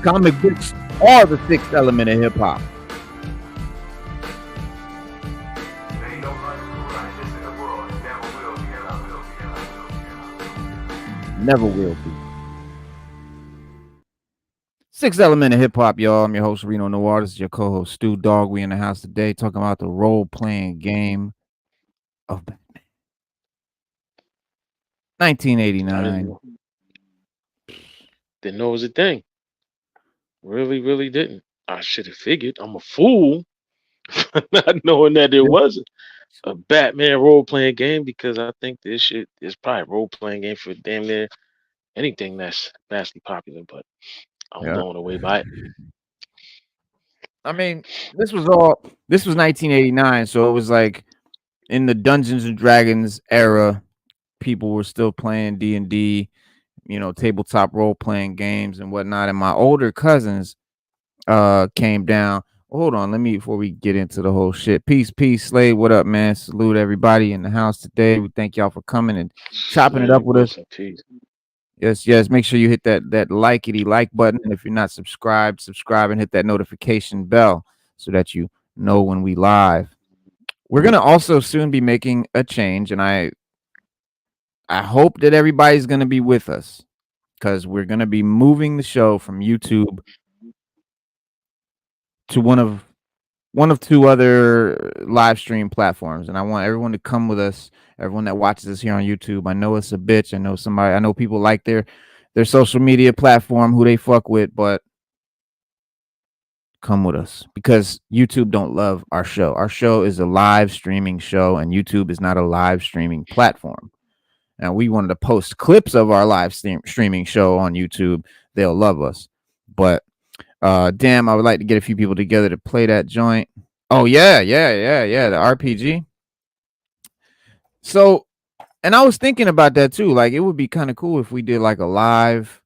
Comic books are the sixth element of hip hop. Never will be. Sixth element of hip hop, y'all. I'm your host, Reno Noir. This is your co-host, Stu Dog. We in the house today talking about the role-playing game of Batman. 1989. Didn't know it was a thing. Really didn't. I should have figured. I'm a fool not knowing that there was a Batman role playing game because I think this shit is probably a role playing game for damn near anything that's vastly popular, but I'm Yeah. blown away by it. I mean, this was 1989, so it was like in the Dungeons and Dragons era, people were still playing D&D, tabletop role-playing games and whatnot. And my older cousins came down. Hold on, let me before we get into the whole shit. Peace, Slade. What up, man? Salute everybody in the house today. We thank y'all for coming and chopping it up with us. Yes. Make sure you hit that likey like button. And if you're not subscribed, subscribe and hit that notification bell so that you know when we live. We're gonna also soon be making a change, and I hope that everybody's gonna be with us because we're gonna be moving the show from YouTube to one of two other live stream platforms, and I want everyone to come with us. Everyone that watches us here on YouTube, I know it's a bitch. I know people like their social media platform who they fuck with, but come with us because YouTube don't love our show. Our show is a live streaming show, and YouTube is not a live streaming platform. Now, we wanted to post clips of our live streaming show on YouTube. They'll love us, but damn, I would like to get a few people together to play that joint. Oh yeah, the RPG. So, and I was thinking about that too. Like, it would be kind of cool if we did like a live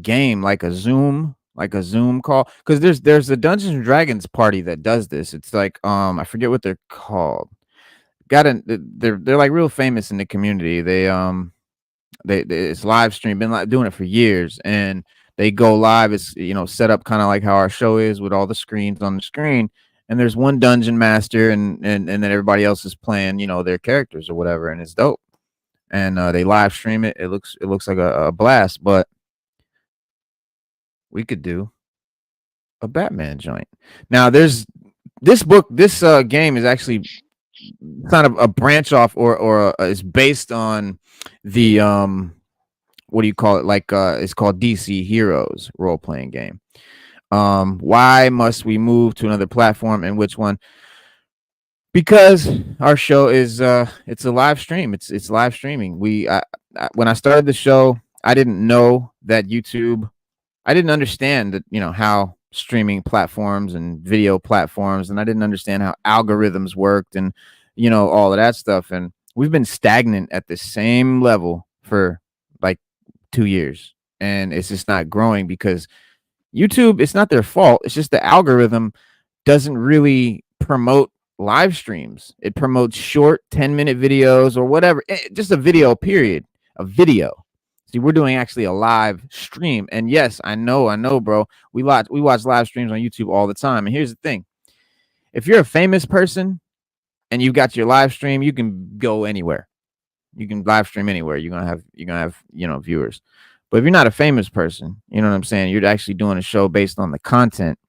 game, like a Zoom call. Because there's a Dungeons and Dragons party that does this. It's like I forget what they're called. They're like real famous in the community. They it's live stream, been like doing it for years, and they go live. It's set up kind of like how our show is with all the screens on the screen, and there's one dungeon master, and then everybody else is playing their characters or whatever, and it's dope. And they live stream it. It looks like a blast. But we could do a Batman joint. Now there's this game is actually kind of a branch off or is based on the what do you call it, like it's called DC Heroes role-playing game. Why must we move to another platform, and which one? Because our show is it's a live stream. It's live streaming. When I started the show, I didn't know that YouTube, I didn't understand that how streaming platforms and video platforms, and I didn't understand how algorithms worked and all of that stuff. And we've been stagnant at the same level for like 2 years, and it's just not growing because YouTube, it's not their fault. It's just the algorithm doesn't really promote live streams. It promotes short 10-minute videos or whatever, just a video, period. A video. See, we're doing actually a live stream. And yes, I know, bro. We watch live streams on YouTube all the time. And here's the thing. If you're a famous person and you've got your live stream, you can go anywhere. You can live stream anywhere. You're gonna have viewers. But if you're not a famous person, you know what I'm saying? You're actually doing a show based on the content.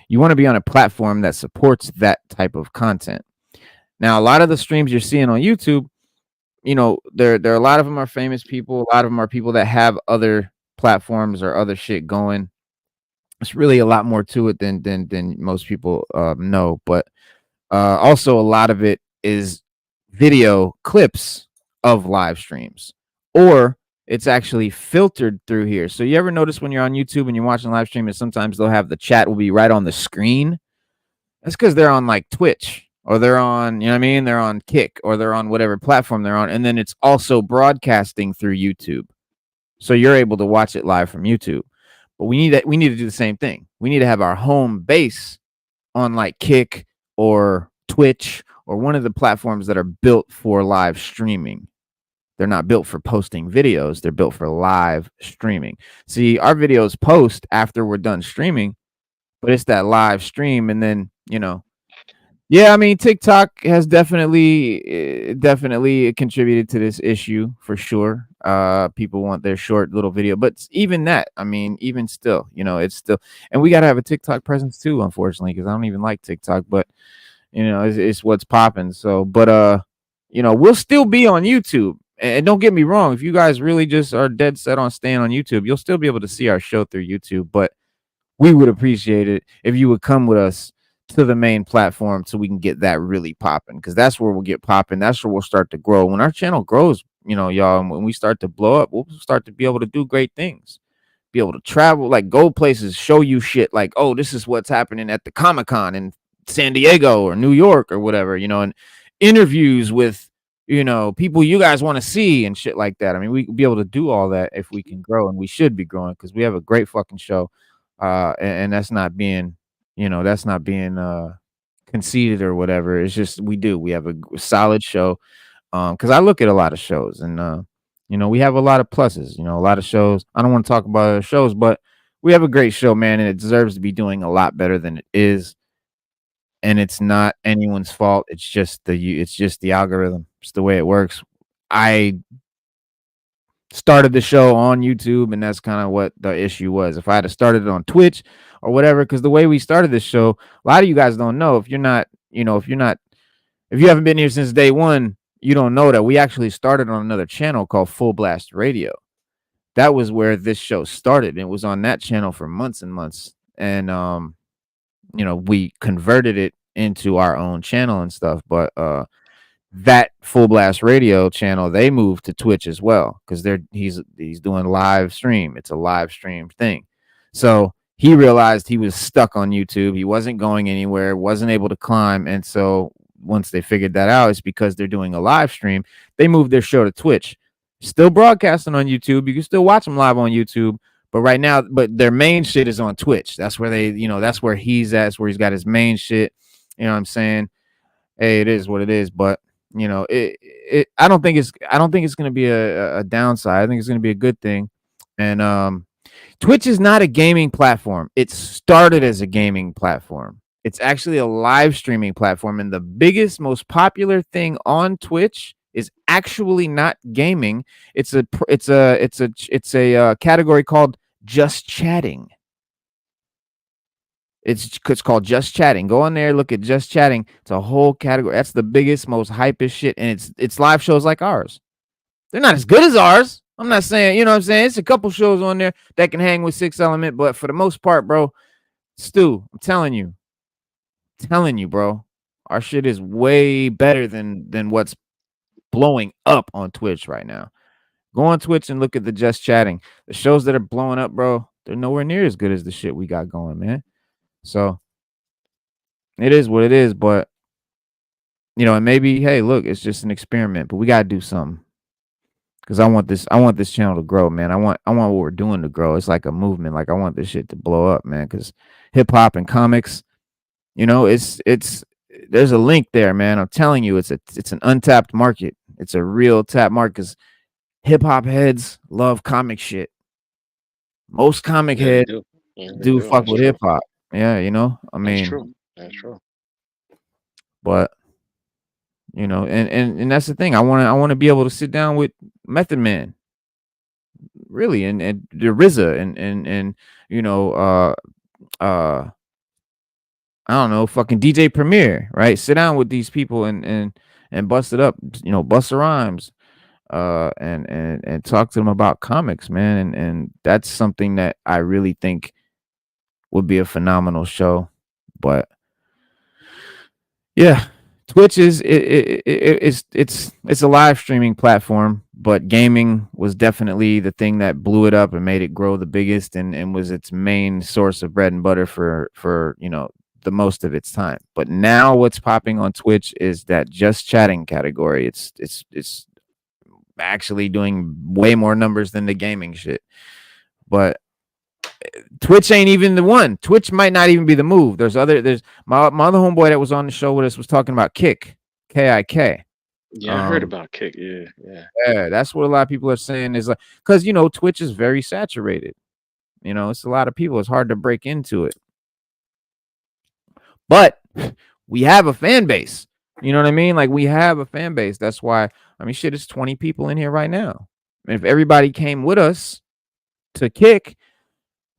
You want to be on a platform that supports that type of content. Now, a lot of the streams you're seeing on YouTube, there are a lot of them are famous people. A lot of them are people that have other platforms or other shit going. It's really a lot more to it than most people know. But also a lot of it is video clips of live streams, or it's actually filtered through here. So you ever notice when you're on YouTube and you're watching live stream, and sometimes they'll have the chat will be right on the screen? That's because they're on like Twitch, or they're on, they're on Kick, or they're on whatever platform they're on. And then it's also broadcasting through YouTube. So you're able to watch it live from YouTube. But we need to do the same thing. We need to have our home base on like Kick or Twitch or one of the platforms that are built for live streaming. They're not built for posting videos. They're built for live streaming. See, our videos post after we're done streaming, but it's that live stream. And then, yeah, I mean, TikTok has definitely contributed to this issue for sure. People want their short little video, but even that, I mean, even still, it's still, and we got to have a TikTok presence too, unfortunately, because I don't even like TikTok, but it's what's popping. So, but we'll still be on YouTube. And don't get me wrong, if you guys really just are dead set on staying on YouTube, you'll still be able to see our show through YouTube. But we would appreciate it if you would come with us to the main platform so we can get that really popping, because that's where we'll get popping. That's where we'll start to grow. When our channel grows, y'all, and when we start to blow up, we'll start to be able to do great things, be able to travel, like go places, show you shit like, oh, this is what's happening at the Comic-Con in San Diego or New York or whatever, and interviews with, people you guys want to see and shit like that. I mean, we can be able to do all that if we can grow, and we should be growing because we have a great fucking show. And that's not being, conceited or whatever. It's just we have a solid show. Because I look at a lot of shows, and we have a lot of pluses. A lot of shows. I don't want to talk about other shows, but we have a great show, man, and it deserves to be doing a lot better than it is. And it's not anyone's fault. It's just the algorithm. It's the way it works. I started the show on YouTube, and that's kind of what the issue was. If I had started it on Twitch or whatever, because the way we started this show, a lot of you guys don't know. If you haven't been here since day one, you don't know that we actually started on another channel called Full Blast Radio. That was where this show started. It was on that channel for months and months, and we converted it into our own channel and stuff. But that Full Blast Radio channel, they moved to Twitch as well, because he's doing live stream. It's a live stream thing. So he realized he was stuck on YouTube. He wasn't going anywhere, wasn't able to climb. And so once they figured that out, it's because they're doing a live stream. They moved their show to Twitch. Still broadcasting on YouTube. You can still watch them live on YouTube. But their main shit is on Twitch. That's where that's where he's at. That's where he's got his main shit. You know what I'm saying? Hey, it is what it is. But I don't think it's going to be a downside. I think it's going to be a good thing. And Twitch is not a gaming platform. It started as a gaming platform. It's actually a live streaming platform, and the biggest, most popular thing on Twitch is actually not gaming. It's a category called just chatting. It's called just chatting. Go on there, look at just chatting. It's a whole category. That's the biggest, most hypest shit, and it's live shows like ours. They're not as good as ours. I'm not saying, what I'm saying? It's a couple shows on there that can hang with Six Element, but for the most part, bro, Stu, I'm telling you, bro, our shit is way better than what's blowing up on Twitch right now. Go on Twitch and look at the just chatting. The shows that are blowing up, bro, they're nowhere near as good as the shit we got going, man. So it is what it is, but and maybe, hey, look, it's just an experiment, but we gotta do something. Because I want this channel to grow, man. I want what we're doing to grow. It's like a movement. Like I want this shit to blow up, man. Because hip hop and comics, it's there's a link there, man. I'm telling you, it's an untapped market. It's a real tap market, because hip hop heads love comic shit. Most comic heads do fuck with hip hop. Yeah, I mean, that's true. But and that's the thing. I want to be able to sit down with Method Man, really, and the RZA and I don't know, fucking DJ Premier, right? Sit down with these people and bust it up, bust the rhymes, and talk to them about comics, man. And that's something that I really think would be a phenomenal show. But yeah, Twitch it's a live streaming platform, but gaming was definitely the thing that blew it up and made it grow the biggest, and was its main source of bread and butter for the most of its time. But now what's popping on Twitch is that just chatting category. It's actually doing way more numbers than the gaming shit. But Twitch ain't even the one. Twitch might not even be the move. There's my other homeboy that was on the show with us was talking about Kick, K-I-K. Yeah, I heard about Kick. Yeah, yeah. Yeah, that's what a lot of people are saying is like, because Twitch is very saturated. It's a lot of people. It's hard to break into it. But we have a fan base. You know what I mean? Like we have a fan base. That's why shit, it's 20 people in here right now. And if everybody came with us to Kick,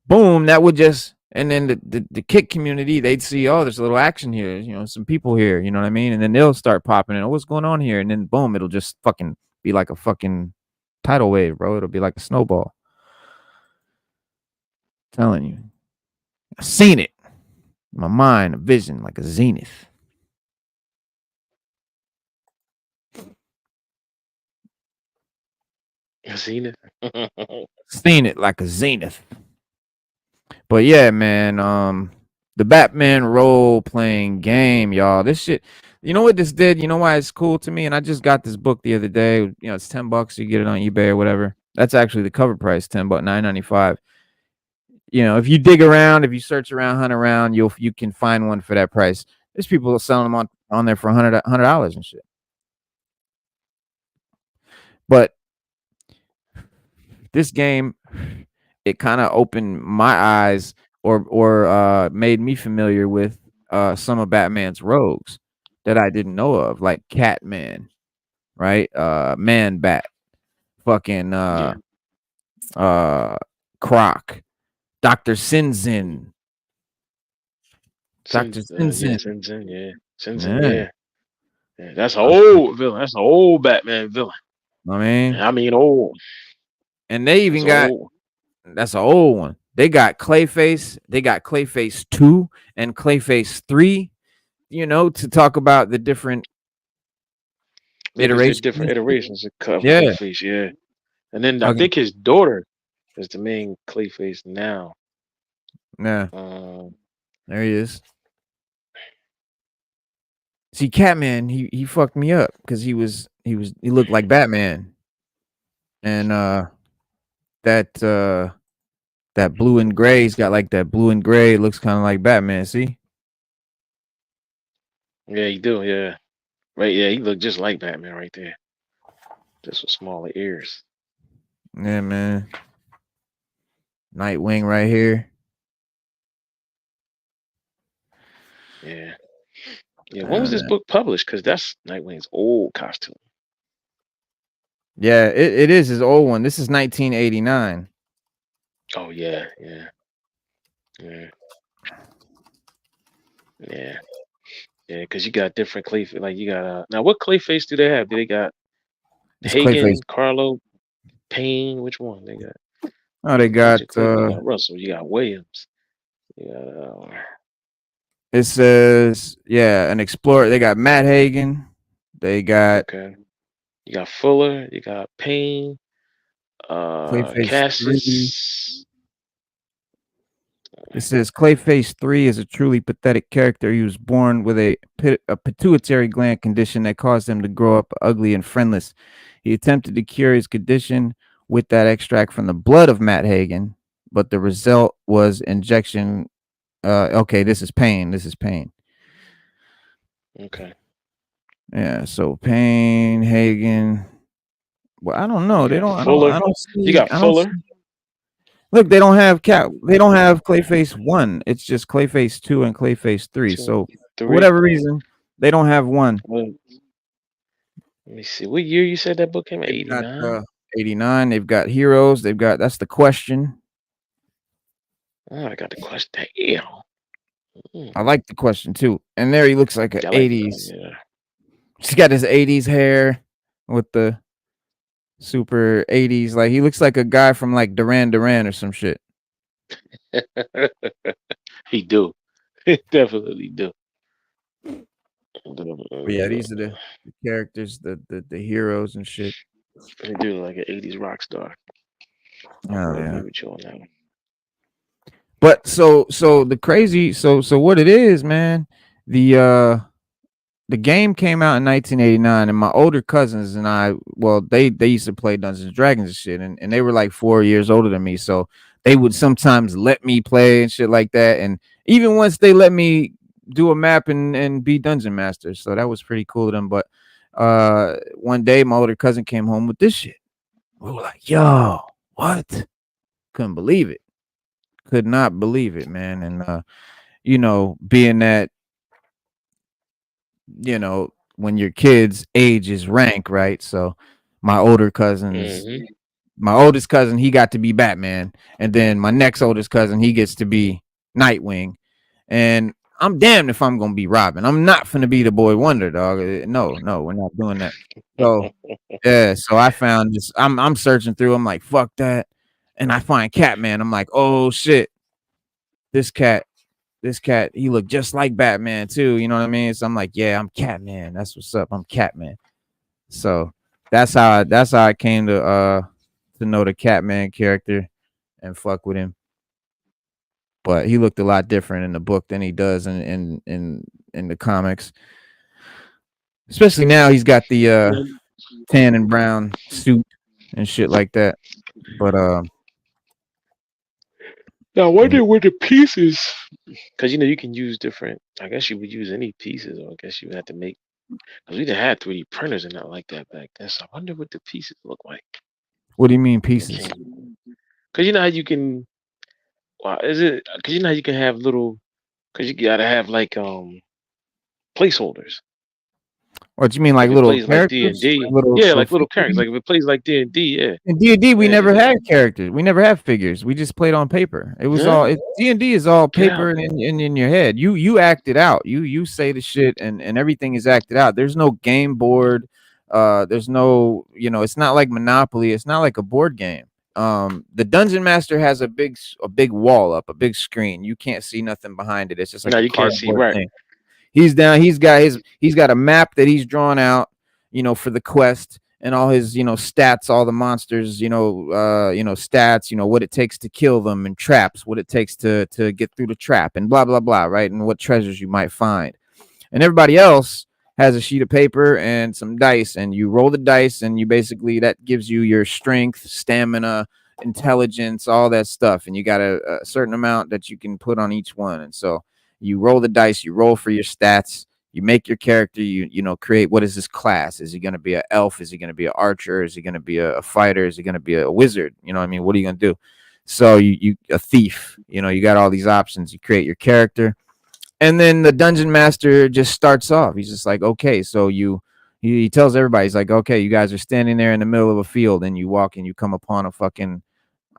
boom, that would just and then the Kick community, they'd see, oh, there's a little action here, some people here, you know what I mean? And then they'll start popping in, oh, what's going on here? And then boom, it'll just fucking be like a fucking tidal wave, bro. It'll be like a snowball. I'm telling you. I've seen it. In my mind, a vision, like a zenith. Seen it. Seen it like a zenith. But yeah, man, the Batman role playing game, y'all. This shit, you know what this did? You know why it's cool to me? And I just got this book the other day. It's $10. You get it on eBay or whatever. That's actually the cover price, $10, $9.95. If you dig around, if you search around, hunt around, you can find one for that price. There's people selling them on there for $100 and shit. But this game, it kind of opened my eyes or made me familiar with some of Batman's rogues that I didn't know of, like Catman, right? Man Bat, fucking Croc, Dr. Sinzin. Dr. Sinzin. Sinzin, yeah. Sinzin, yeah. That's an old villain. That's an old Batman villain. I mean old. And they even got that's an old one. They got Clayface. They got Clayface 2 and Clayface 3. To talk about the different iterations. Different iterations of Clayface, yeah. And then I think his daughter is the main Clayface now. Yeah. There he is. See, Catman, he fucked me up because he looked like Batman. And that blue and gray, he's got like that blue and gray, it looks kind of like Batman, see? Yeah, you do, yeah. Right, yeah, he looked just like Batman right there. Just with smaller ears. Yeah, man. Nightwing right here. Yeah. Yeah, when was this book published? Because that's Nightwing's old costume. Yeah, it is his old one. This is 1989. Oh, yeah. Yeah, because you got different Clayface. Like, you got, now what Clayface do they have? Do they got Hagen, Carlo, Payne? Which one they got? Oh, they got, you got Russell. You got Williams. You got, it says, an explorer. They got Matt Hagen. They got. Okay. You got Fuller. You got Payne. Cassius. It says Clayface 3 is a truly pathetic character. He was born with a pituitary gland condition that caused him to grow up ugly and friendless. He attempted to cure his condition with that extract from the blood of Matt Hagen, but the result was injection. Okay, this is Payne. Okay. Yeah, so Payne, Hagen. Well, I don't know. They don't. Fuller. I don't see. You got Fuller. Look, they don't have They don't have Clayface 1. It's just Clayface 2 and Clayface 3. So for whatever reason, they don't have 1. Let me see. What year you said that book came out? 89. 89. They've got Heroes. They've got That's the Question. Oh, I got the Question. Damn. I like the Question too. And there he looks like an 80s. He's got his 80s hair with the super 80s. Like he looks like a guy from like Duran Duran or some shit. He do. He definitely do. But yeah, these are the characters, the heroes and shit. They do like an 80s rock star. Oh yeah. With you on that one. But so the crazy so what it is, man, the game came out in 1989, and my older cousins and I, well, they used to play Dungeons and Dragons and shit, and they were like 4 years older than me, so they would sometimes let me play and shit like that, and even once they let me do a map and be dungeon master, so that was pretty cool of them. But one day my older cousin came home with this shit. We were like, yo, what? Couldn't believe it. Could not believe it, man. And being that, when your kids age is rank, right? So my older cousins, Hmm. my oldest cousin, he got to be Batman, and then my next oldest cousin, he gets to be Nightwing. And I'm damned if I'm gonna be Robin. I'm not finna be the boy wonder, dog. No, no, we're not doing that. So yeah, so I found this. I'm searching through. I'm like, fuck that, and I find Catman. I'm like, oh shit, this cat, he looked just like Batman too. You know what I mean? So I'm like, yeah, I'm Catman. That's what's up. I'm Catman. So that's how I came to know the Catman character and fuck with him. But he looked a lot different in the book than he does in the comics. Especially now he's got the tan and brown suit and shit like that. But Now, I yeah. wonder where the pieces, because you can use different. I guess you would use any pieces, or I guess you would have to make. Because we didn't have 3D printers and not like that back then. So I wonder what the pieces look like. What do you mean When it pieces? came, because you know how you can. Well, is it? Because you know how you can have little. Because you gotta have like placeholders. What you mean, Like like if it little plays like D and characters, D, like little yeah, little like little characters. figurines? Like if it plays like D&D, yeah, In D&D, we yeah, never just had characters. We never had figures. We just played on paper. It was yeah, all D&D is all yeah. paper and in your head. You act it out. You say the shit and everything is acted out. There's no game board. There's no, it's not like Monopoly. It's not like a board game. The Dungeon Master has a big wall up, a big screen. You can't see nothing behind it. It's just like No, a you can't see cardboard right. thing. He's down. He's got a map that he's drawn out, for the quest and all his, stats, all the monsters, stats, what it takes to kill them and traps, what it takes to get through the trap and blah blah blah, right? And what treasures you might find. And everybody else has a sheet of paper and some dice, and you roll the dice, and you basically that gives you your strength, stamina, intelligence, all that stuff, and you got a certain amount that you can put on each one. And so you roll the dice, you roll for your stats, you make your character, create what is this class? Is he going to be an elf? Is he going to be an archer? Is he going to be a fighter? Is he going to be a wizard? You know what I mean? What are you going to do? So you a thief, you got all these options. You create your character, and then the dungeon master just starts off. He's just like, okay, so he tells everybody, he's like, okay, you guys are standing there in the middle of a field, and you walk and you come upon a fucking,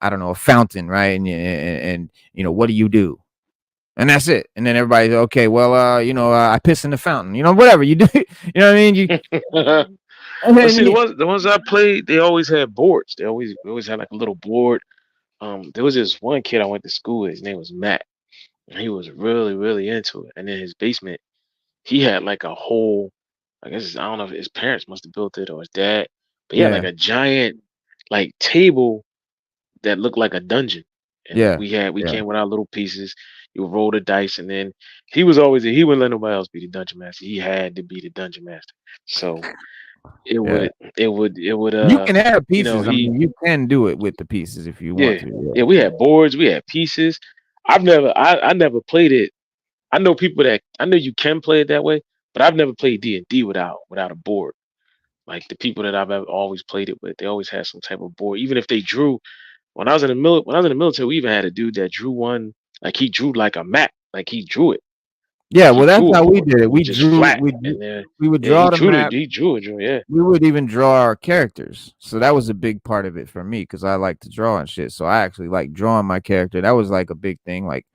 I don't know, a fountain, right? And what do you do? And that's it. And then everybody's okay. Well, I piss in the fountain. Whatever you do. You know what I mean? And But then see, the ones I played, they always had boards. They always had like a little board. There was this one kid I went to school with. His name was Matt, and he was really, really into it. And in his basement, he had like a whole. I guess I don't know if his parents must have built it or his dad, but he had like yeah, a giant like table that looked like a dungeon. And yeah, we yeah. came with our little pieces. You would roll the dice, and then he wouldn't let nobody else be the dungeon master. He had to be the dungeon master. So it Yeah. would it would You can have pieces. I he mean, you can do it with the pieces if you want yeah, to. yeah, we had boards, we had pieces. I never played it. I know you can play it that way, but I've never played D&D without a board. Like the people that I've ever always played it with, they always had some type of board. Even if they drew, when I was in the military, we even had a dude that drew one, like he drew like a map, like he drew it, Yeah, like he well, that's drew a how we board. did it. It was We just drew, flat, we and drew, then we would yeah, he draw the drew it. map. He drew it. Yeah. We would even draw our characters. So that was a big part of it for me because I like to draw and shit. So I actually like drawing my character. That was like a big thing. Like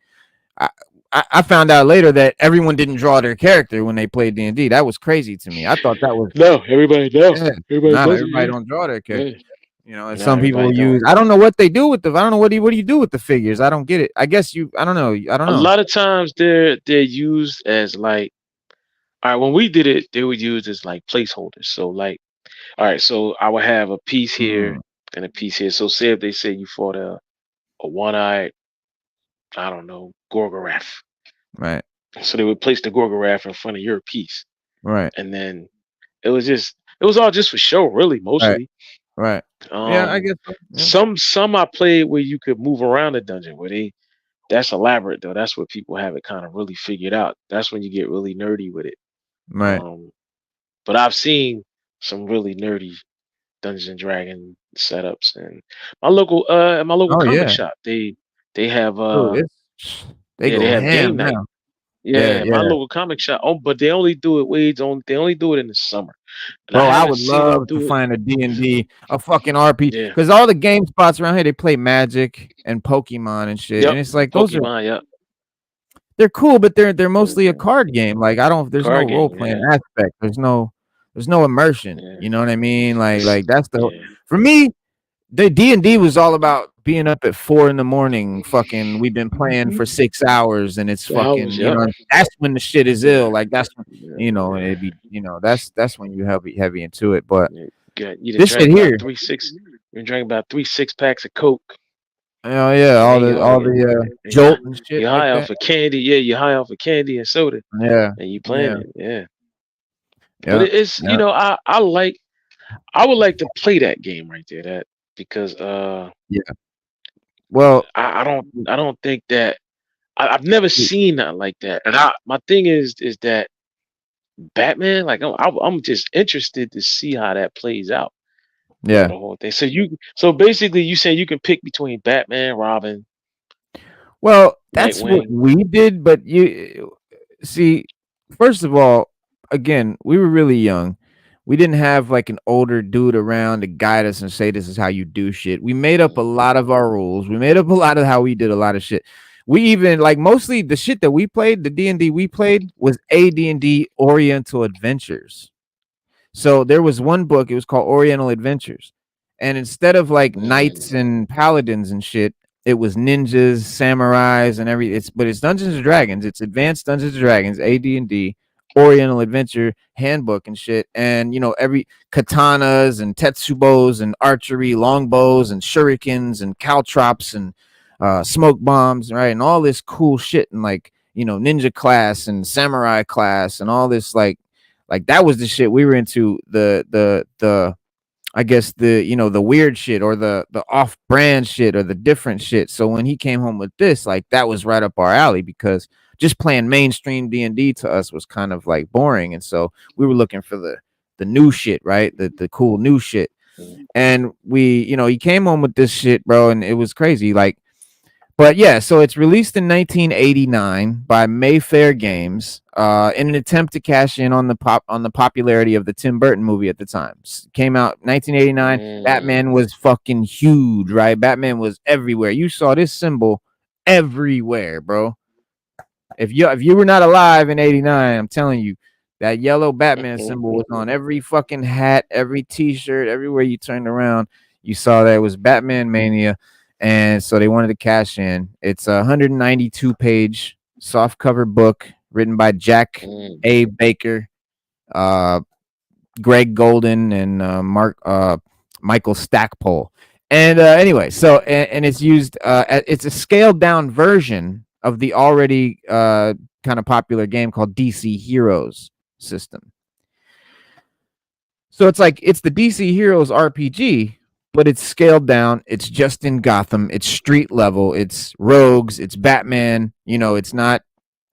I, I found out later that everyone didn't draw their character when they played D&D. That was crazy to me. I thought that was No, everybody yeah. everybody Not does it. everybody Yeah, don't draw their character. yeah. And No, some people everybody don't. use. I don't know what they do with the. I don't know what do you do with the figures. I don't get it. I guess you. I don't know. I don't A know. lot of times they're used as like, all right, when we did it, they were used as like placeholders. So like, all right, so I would have a piece here Mm, and a piece here. So say if they say you fought a one-eyed, I don't know, Gorgoroth. right. So they would place the Gorgoroth in front of your piece. Right. And then it was all just for show, really, Right. mostly. Right. Yeah, I Um guess so. Yeah. some I played where you could move around the dungeon where that's elaborate though. That's where people have it kind of really figured out. That's when you get really nerdy with it. Right. Um but I've seen some really nerdy Dungeons and Dragon setups. And my local Oh comic yeah, shop, they have dude, it's they yeah, they go have game ham night. now. Yeah, Yeah, my yeah, local comic shop. Oh, but they only do it Wade's on they only do it in the summer. And I bro. I haven't would seen them love to do it. find a D&D, a fucking RP, Yeah. because all the game spots around here they play Magic and Pokemon and shit, and Yep. it's like those are Pokemon, yep. they're cool, but they're mostly a Pokemon. card game. Like I don't, there's no Card role game, playing yeah. aspect. There's no immersion. Yeah. You know what I mean? It's That's the yeah. for me. The D&D was all about being up at 4 a.m. Fucking, we've been playing for 6 hours, and it's The hours, fucking, yep. that's when the shit is Yeah. ill. Like that's when, Yeah. and Yeah. it'd be, that's when you heavy into it. But You done this drank shit about here, 3 6 you done drank about 3 6 packs of Coke. oh yeah, And all then you the oh all yeah. the And jolt and shit you're like high that. off of candy. Yeah, you're high off of candy and soda. Yeah, And you playing yeah, it. Yeah. But yeah, it's yeah, I would like to play that game right there. That because yeah. Well, I don't think that I've never seen nothing like that. And my thing is that Batman, like I'm just interested to see how that plays out. yeah. The whole thing. So basically you saying you can pick between Batman, Robin, Well, that's what Nightwing. we did, but you see, first of all, again, we were really young. We didn't have like an older dude around to guide us and say this is how you do shit. We made up a Mhm. lot of our rules. We made up a lot of how we did a lot of shit. We even like mostly the shit that we played, the D&D we played was AD&D Oriental Adventures. So there was one book, it was called Oriental Adventures. And instead of like knights Mm, and paladins and shit, it was ninjas, samurais, and it's Dungeons and Dragons. It's Advanced Dungeons and Dragons, AD&D, Oriental Adventure handbook and shit. And every katanas and tetsubos and archery, longbows and shurikens and caltrops and smoke bombs, right? And all this cool shit and like, ninja class and samurai class and all this like that was the shit we were into. The I guess the weird shit or the off brand shit or the different shit. So when he came home with this, like that was right up our alley because just playing mainstream D&D to us was kind of like boring, and so we were looking for the new shit, right? The cool new shit. mm, And he came home with this shit, bro, and it was crazy. Like, but yeah, so it's released in 1989 by Mayfair Games, in an attempt to cash in on the popularity of the Tim Burton movie at the time. Came out 1989. mm. Batman was fucking huge, right? Batman was everywhere. You saw this symbol everywhere, bro. If you were not alive in '89, I'm telling you, that yellow Batman symbol was on every fucking hat, every T-shirt, everywhere you turned around. You saw that it was Batman Mania, and so they wanted to cash in. It's a 192 page soft cover book written by Jack Mm. A. Baker, uh, Greg Golden, and Michael Stackpole. And anyway, so and it's used. It's a scaled down version of the already kind of popular game called DC Heroes system. So it's like it's the DC Heroes RPG, but it's scaled down. It's just in Gotham. It's street level. It's rogues. It's Batman. It's not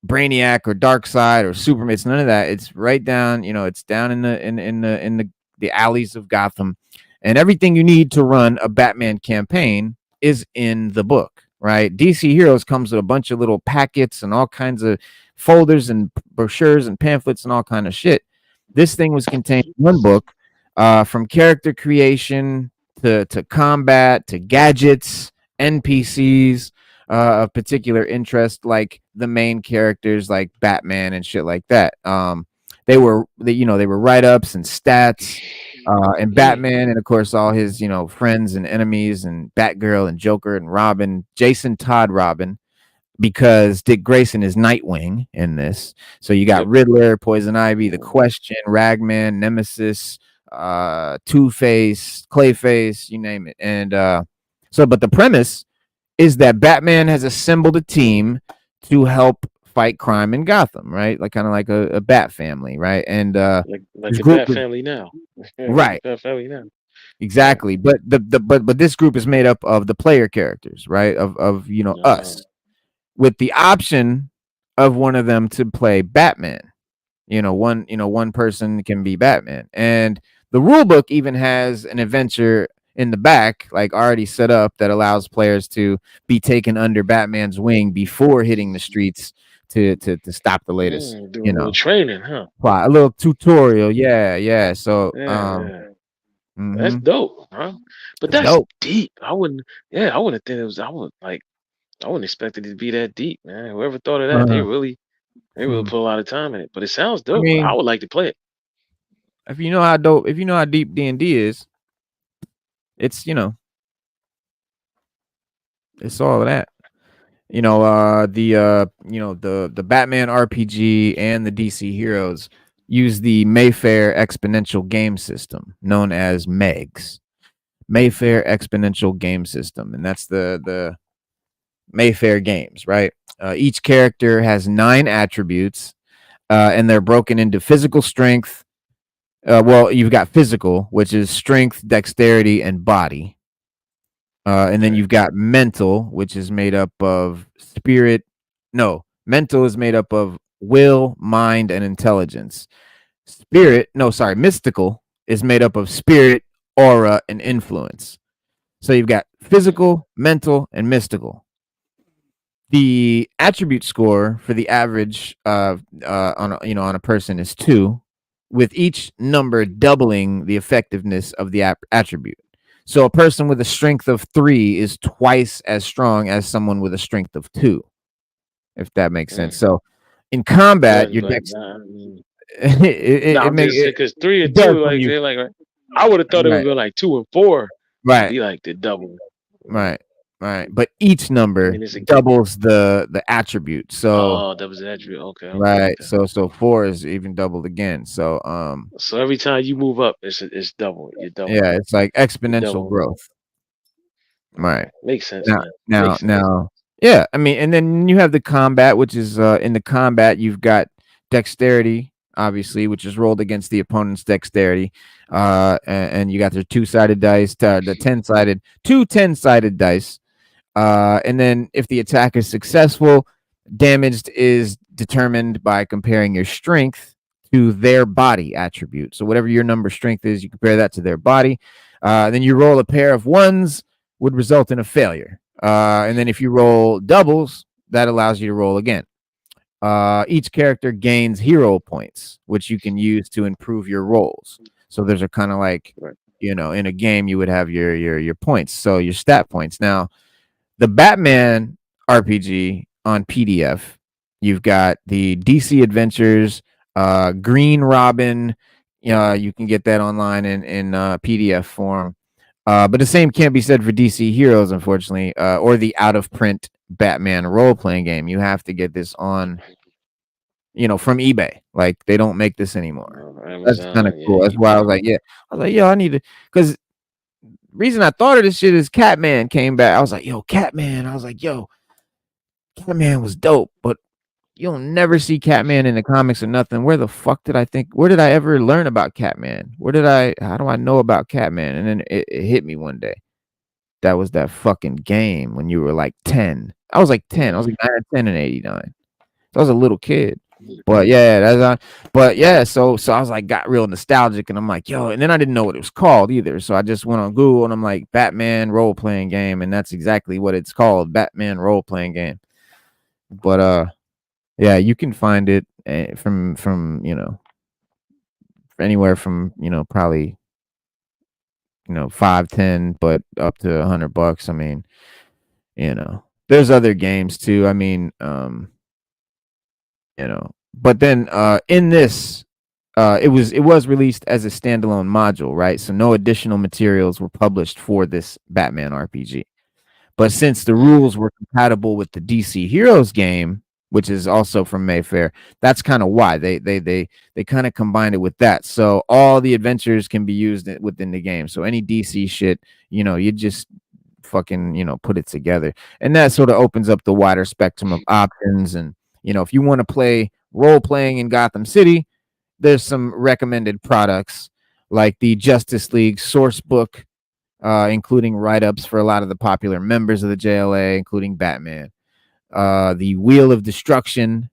Brainiac or Darkseid or Superman. It's none of that. It's right down. It's down in the alleys of Gotham, and everything you need to run a Batman campaign is in the book. Right? DC Heroes comes with a bunch of little packets and all kinds of folders and brochures and pamphlets and all kind of shit. This thing was contained in one book, from character creation to combat to gadgets, NPCs of particular interest, like the main characters, like Batman and shit like that. They were write ups and stats, and Mm. Batman, and of course all his friends and enemies, and Batgirl and Joker and Robin, Jason Todd Robin, because Dick Grayson is Nightwing in this. So you got Yep. Riddler, Poison Ivy, The Mm. Question, Ragman, Nemesis, Two-Face, Clayface, you name it. And but the premise is that Batman has assembled a team to help fight crime in Gotham, right? Like kind of like a Bat family, right? And Like this the group Bat is Family now. Like the right, Bat Family now. Yeah. exactly. But but this group is made up of the player characters, right? Of Uh, us, with the option of one of them to play Batman. One person can be Batman. And The rule book even has an adventure in the back, like already set up, that allows players to be taken under Batman's wing before hitting the streets to stop the latest, Do a little training, huh? plot, a little tutorial. Yeah. So Yeah. That's mhm. dope, huh? But It's that's dope. deep. I wouldn't. Yeah, I wouldn't think it was. I wouldn't expect it to be that deep, man. Whoever thought of that, Uh-huh. they really Hmm. put a lot of time in it. But it sounds I dope. I mean, would like to play it. if you know how deep D&D is, it's it's all of that. The Batman RPG and the DC Heroes use the Mayfair Exponential Game System, known as MEGS. Mayfair Exponential Game System, and that's the Mayfair games, right? Each character has 9 attributes, and they're broken into physical strength. Well, you've got physical, which is strength, dexterity, and body. And then Okay. you've got mental, which is made up of spirit. No, mental is made up of will, mind, and intelligence. Mystical is made up of spirit, aura, and influence. So you've got Mm, physical, mental, and mystical. The attribute score for the average on a person is 2, with each number doubling the effectiveness of the attribute. So a person with a strength of 3 is twice as strong as someone with a strength of 2, if that makes sense. mm. So in combat, your But dex nah, I mean, it, nah, it I'm make just saying it, because 3 it and does 2, from like you. they're like, right? I would have thought it would Right, be like 2 and 4 would right, be like the double. right, right. But each And number then it's a doubles the attribute. So oh, that was an attribute. Okay, right. okay. So 4 is even doubled again. So So every time you move up, it's double. You're double. yeah, it's like You exponential double. growth. Right. Makes sense, Now man. now Makes sense. now yeah, I mean, and then you have the combat, which is in the combat you've got dexterity, obviously, which is rolled against the opponent's dexterity. And you got the two-sided dice, the 10-sided, two 10-sided dice. And then if the attack is successful, damaged is determined by comparing your strength to their body attribute. So whatever your number strength is, you compare that to their body. Then you roll a pair of ones, would result in a failure. And then if you roll doubles, that allows you to roll again. Each character gains hero points, which you can use to improve your rolls. So there's a kind of like, Right. in a game you would have your points, so your stat points. Now, the Batman RPG on PDF. You've got the DC Adventures, Green Robin. You can get that online in PDF form. But the same can't be said for DC Heroes, unfortunately, or the out of print Batman role playing game. You have to get this on, from eBay. Like they don't make this anymore. That's kind of Amazon, yeah, cool. That's why I eBay. was like, yeah, yo, I need to, because reason I thought of this shit is Catman came back. I was like, yo, Catman. I was like, yo, Catman was dope, but you'll never see Catman in the comics or nothing. Where the fuck did I think? Where did I ever learn about Catman? How do I know about Catman? And then it hit me one day. That was that fucking game when you were like 10. I was like 10. I was Mm, like 9 or 10 in 89. So I was a little kid. mm, But yeah, but yeah, so I was like got real nostalgic and I'm like, yo, and then I didn't know what it was called either. So I just went on Google and I'm like Batman role playing game, and that's exactly what it's called, Batman role playing game. But yeah, you can find it from anywhere from probably 5-10, but up to $100. I mean, there's other games too. I mean, but then in this, it was released as a standalone module, right? So no additional materials were published for this Batman RPG. But since the mm. rules were compatible with the DC Heroes game, which is also from Mayfair, that's kind of why they kind of combined it with that. So all the adventures can be used within the game. So any DC shit, you just fucking put it together, and that sort of opens up the wider spectrum of options. And if you want to play role playing in Gotham City, there's some recommended products like the Justice League source book, including write-ups for a lot of the popular members of the JLA, including Batman. The Wheel of Destruction,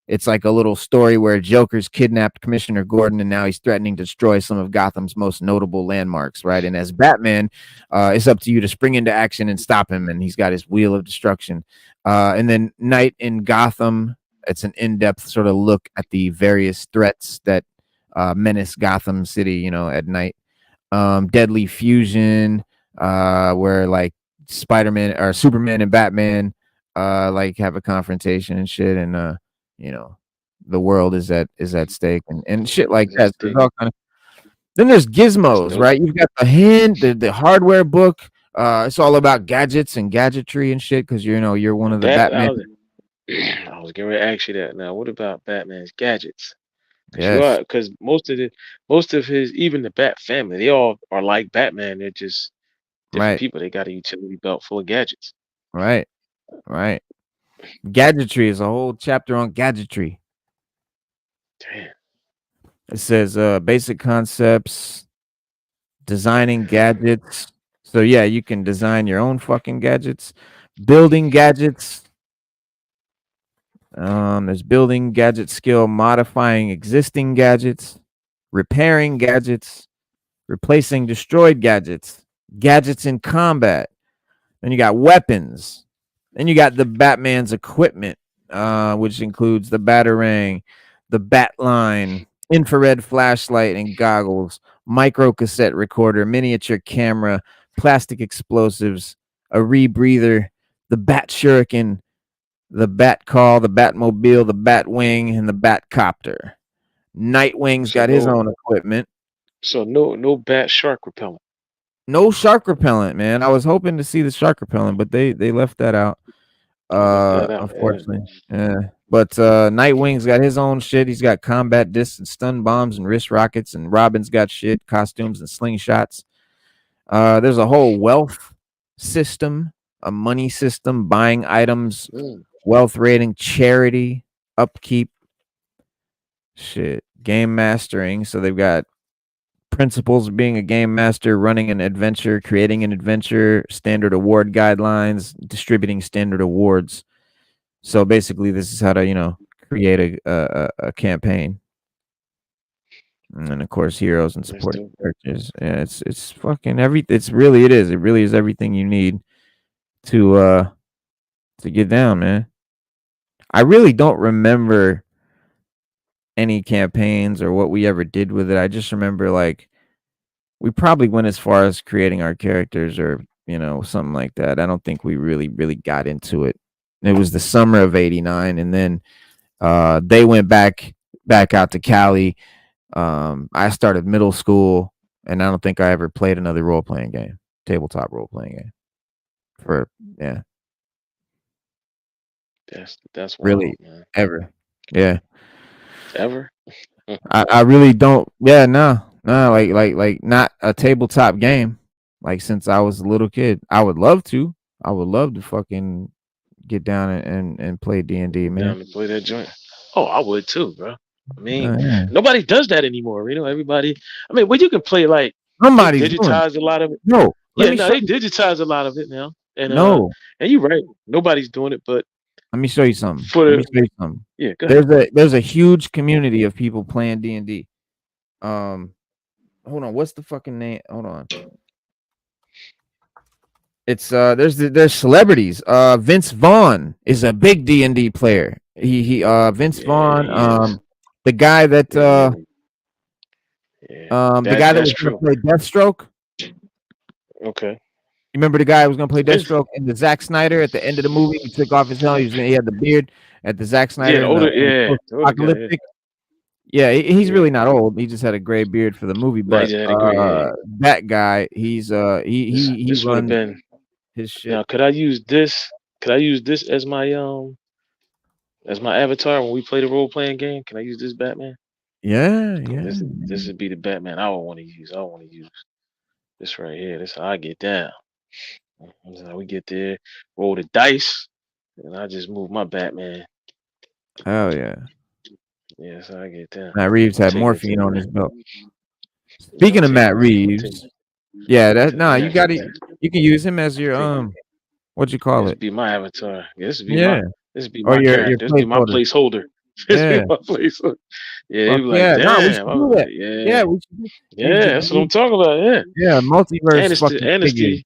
It's like a little story where Joker's kidnapped Commissioner Gordon, and now he's threatening to destroy some of Gotham's most notable landmarks, right? And as Batman, it's up to you to spring into action and stop him. And he's got his wheel of destruction. And then Night in Gotham. It's an in-depth sort of look at the various threats that menace Gotham City, you know, at night. Deadly Fusion, where like Spider-Man or Superman and Batman like have a confrontation and shit, and you know, the world is at stake and shit like that. So there's all kind of, then there's gizmos, right? You've got the hint, the hardware book. It's all about gadgets and gadgetry and shit because you know you're one of the Batman. I was getting ready to ask you that. Now, what about Batman's gadgets? Yes, Because most of his, even the Bat family, they all are like Batman. They're just different right, people. They got a utility belt full of gadgets. right, right. Gadgetry is a whole chapter on gadgetry. Damn. It says basic concepts, designing gadgets. So yeah, you can design your own fucking gadgets, building gadgets. There's building gadget skill, modifying existing gadgets, repairing gadgets, replacing destroyed gadgets, gadgets in combat. Then you got weapons. Then you got the Batman's equipment, which includes the Batarang, the Batline, infrared flashlight and goggles, micro cassette recorder, miniature camera, plastic explosives, a rebreather, the Bat Shuriken, the Bat Call, the Batmobile, the Batwing, and the Batcopter. Nightwing's So got his no, own equipment. so no Bat shark repellent. No shark repellent, man. I was hoping to see the shark repellent, but they left that out. They left that out. Yeah. Unfortunately. Yeah. But Nightwing's got his own shit. He's got combat discs and stun bombs and wrist rockets, and Robin's got shit, costumes and slingshots. There's a whole wealth system, a money system, buying items, wealth rating, charity, upkeep, shit, game mastering. So they've got principles of being a game master, running an adventure, creating an adventure, standard award guidelines, distributing standard awards. So basically, this is how to, you know, create a campaign. And of course, heroes and supporting characters. Yeah, it's fucking it really is everything you need to get down, man. I really don't remember any campaigns or what we ever did with it. I just remember like we probably went as far as creating our characters or, you know, something like that. I don't think we really got into it. It was the summer of '89, and then they went back out to Cali. I started middle school, and I don't think I ever played another role playing game, tabletop role playing game. For yeah, That's really wild, man. ever, yeah. Ever? I really don't. Yeah, no, like not a tabletop game. Like since I was a little kid, I would love to. I would love to fucking get down and play D&D, man. Down to play that joint. Oh, I would too, bro. I mean, Yeah. nobody does that anymore. You know, everybody. I mean, well, you can play like they Somebody's doing it. digitize a lot of it. No, Yeah, no, they digitize a lot of it now. no. And you're right. Nobody's doing it, but Let me show you something. for Let me the show you something. yeah, go ahead. There's a huge community of people playing D&D. Hold on, what's the fucking name? Hold on. It's there's celebrities. Vince Vaughn is a big D&D player. He Vince Vaughn, the guy that the guy that was gonna play Deathstroke. Okay. You remember the guy who was gonna play Deathstroke in the Zack Snyder at the end of the movie? He took off his helmet. He had the beard at the Zack Snyder. Apocalyptic. Yeah, he's really not old. He just had a gray beard for the movie. But that guy, he's he runs been his shit. Now, could I use this? Could I use this as my avatar when we play the role playing game? Can I use this Batman? Yeah. This would be the Batman I would want to use. I want to use this right here. This is how I get down. This is how we get there. Roll the dice, and I just move my Batman. Oh yeah. Yeah, that's how I get down. Matt Reeves had morphine on his belt. Speaking of Matt Reeves, yeah, you got it. You can use him as your what'd you call it? Be my avatar. This would be my character. This would be my placeholder. Fix me Yeah. my placeholder. Yeah, he Fuck was like, yeah. No, we damn. should I do was that. like, yeah, Yeah, we should yeah, that's what I'm talking about. Yeah, yeah, multiverse fucking and it's figures.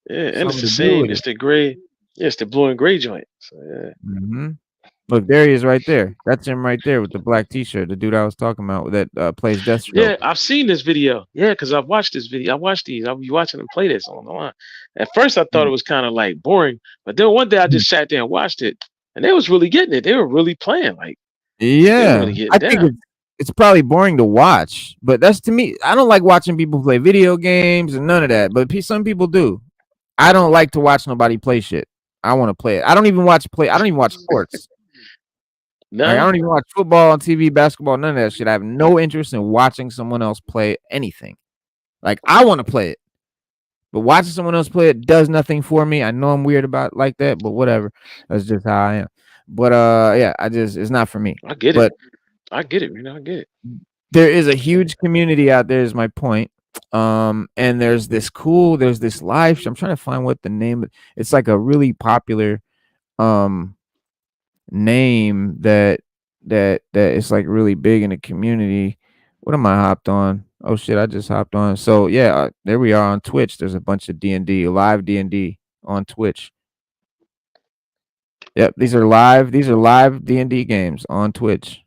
the yeah, and it's Something the to do same. with It's it. the gray. Yeah, it's the blue and gray joint. So yeah. Hmm. Look, there he is right there. That's him right there with the black t-shirt, the dude I was talking about that plays Deathstroke. Yeah, I've seen this video. Yeah, because I've watched this video. I watched these. I'll be watching them play this on the line. At first, I thought it was kind of like boring, but then one day I Mhm. just sat there and watched it, and they was really getting it. They were really playing. Like they were Yeah, really getting I think down. it's probably boring to watch, but that's to me. I don't like watching people play video games and none of that, but some people do. I don't like to watch nobody play shit. I want to play it. I don't even watch play. I don't even watch sports. Like I No, don't even watch football on TV, basketball, none of that shit. I have no interest in watching someone else play anything. Like I want to play it, but watching someone else play it does nothing for me. I know I'm weird about it like that, but whatever. That's just how I am. But yeah, it's not for me. I get it. But I get it, man. I get it. there is a huge community out there is my point. And there's this live show. I'm trying to find what the name. It's like a really popular name that is like really big in the community. What am I hopped on? Oh shit, I just hopped on. So yeah, there we are on Twitch. There's a bunch of D&D, live D&D on Twitch. Yep, these are live D&D games on Twitch.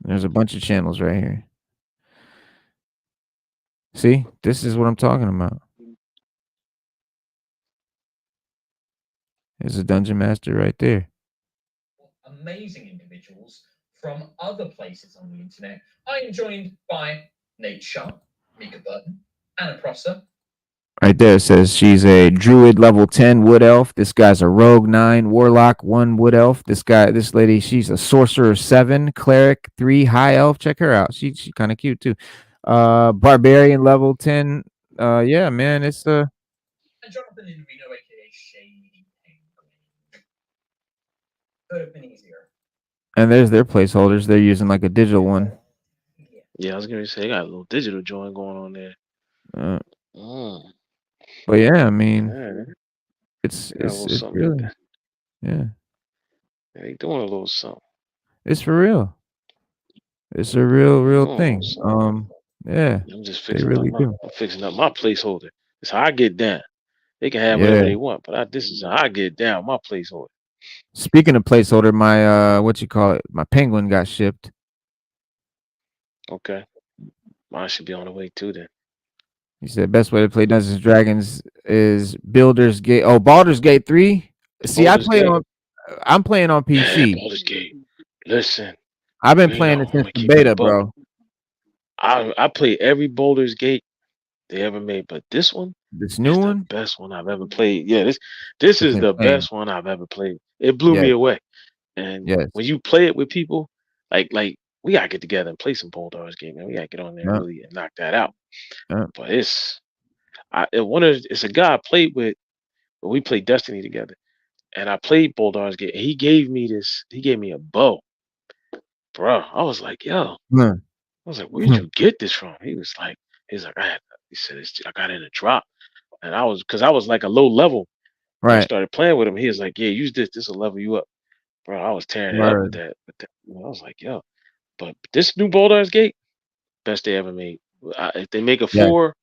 There's a bunch of channels right here. See, this is what I'm talking about. There's a dungeon master right there. Amazing individuals from other places on the internet. I am joined by Nate Sharp, Mika Burton, Anna Prosser. Right there it says she's a druid level 10 wood elf. This guy's a rogue 9 warlock 1 wood elf. This lady, she's a sorcerer 7 cleric 3 high elf. Check her out. She's kind of cute too. Barbarian level 10. Yeah, man, it's And Jonathan Invino, aka Shady Penguin. Could have been easier. and there's their placeholders. They're using like a digital one. Yeah, I was gonna say they got a little digital joint going on there. But yeah, I mean, Yeah, it's they got a little it's something. really, yeah, They doing a little something. it's for real. It's a real Doing a little thing. something. Yeah, I'm just they fixing up really do. I'm fixing up my placeholder. It's how I get down. They can have Yeah. whatever they want, but this is how I get down. My placeholder. Speaking of placeholder, my what you call it, my penguin got shipped. Okay, mine should be on the way too then. He said best way to play Dungeons and Dragons is Builder's Gate. Oh, Baldur's Gate 3. See, Baldur's Gate. I'm playing on PC. Baldur's Gate. Listen, I've been playing it since the beta, bro. I play every Baldur's Gate they ever made, but this one, this new one, the best one I've ever played. Yeah, this is the best one I've ever played. It blew me away. And when you play it with people, like we gotta get together and play some Baldur's Gate, man. We gotta get on there really and knock that out. But it's a guy I played with, but we played Destiny together. And I played Baldur's Gate. He gave me a bow. Bro, I was like, yo. I was like, where'd you get this from? He's like, he said, I got it in a drop. And I was like a low level. Right. I started playing with him. He was like, yeah, use this. This will level you up. Bro, I was tearing it up with that. I was like, yo. But this new Baldur's Gate, best they ever made. If they make a 4,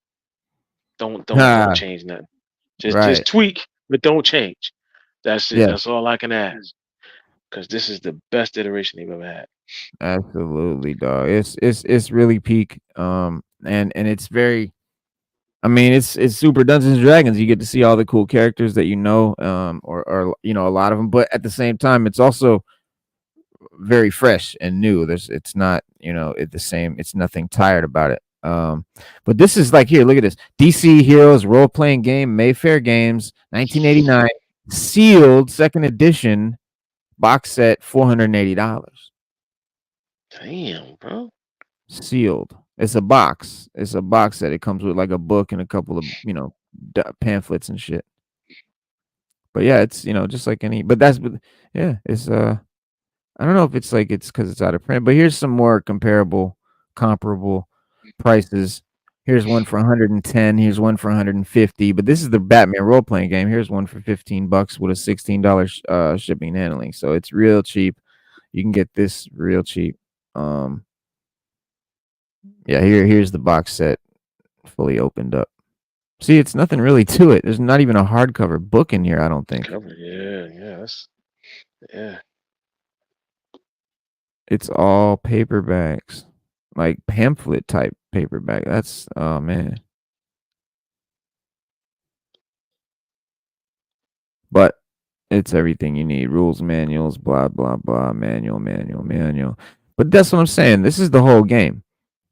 don't change nothing. Just tweak, but don't change. That's it. That's all I can ask. Because this is the best iteration they've ever had. Absolutely, dog. It's really peak. And it's very, I mean, it's super Dungeons and Dragons. You get to see all the cool characters that you know, or you know, a lot of them. But at the same time, it's also very fresh and new. It's not, you know, the same. It's nothing tired about it. But this is like, here, look at this. DC Heroes role playing game, Mayfair Games, 1989, sealed 2nd edition box set, $480. Damn, bro. Sealed. It's a box. It's a box set. It comes with like a book and a couple of, you know, pamphlets and shit. But yeah, it's, you know, just like any, but that's, yeah, it's, I don't know if it's like, it's because it's out of print, but here's some more comparable prices. Here's one for 110. Here's one for 150. But this is the Batman role playing game. Here's one for $15 with a $16 shipping and handling. So it's real cheap. You can get this real cheap. Yeah, here's the box set fully opened up. See, it's nothing really to it. There's not even a hardcover book in here, I don't think. Cover. Yeah. Yeah. It's all paperbacks, like pamphlet type paperback. That's oh man. But it's everything you need. Rules manuals, blah blah blah, manual. But that's what I'm saying. This is the whole game.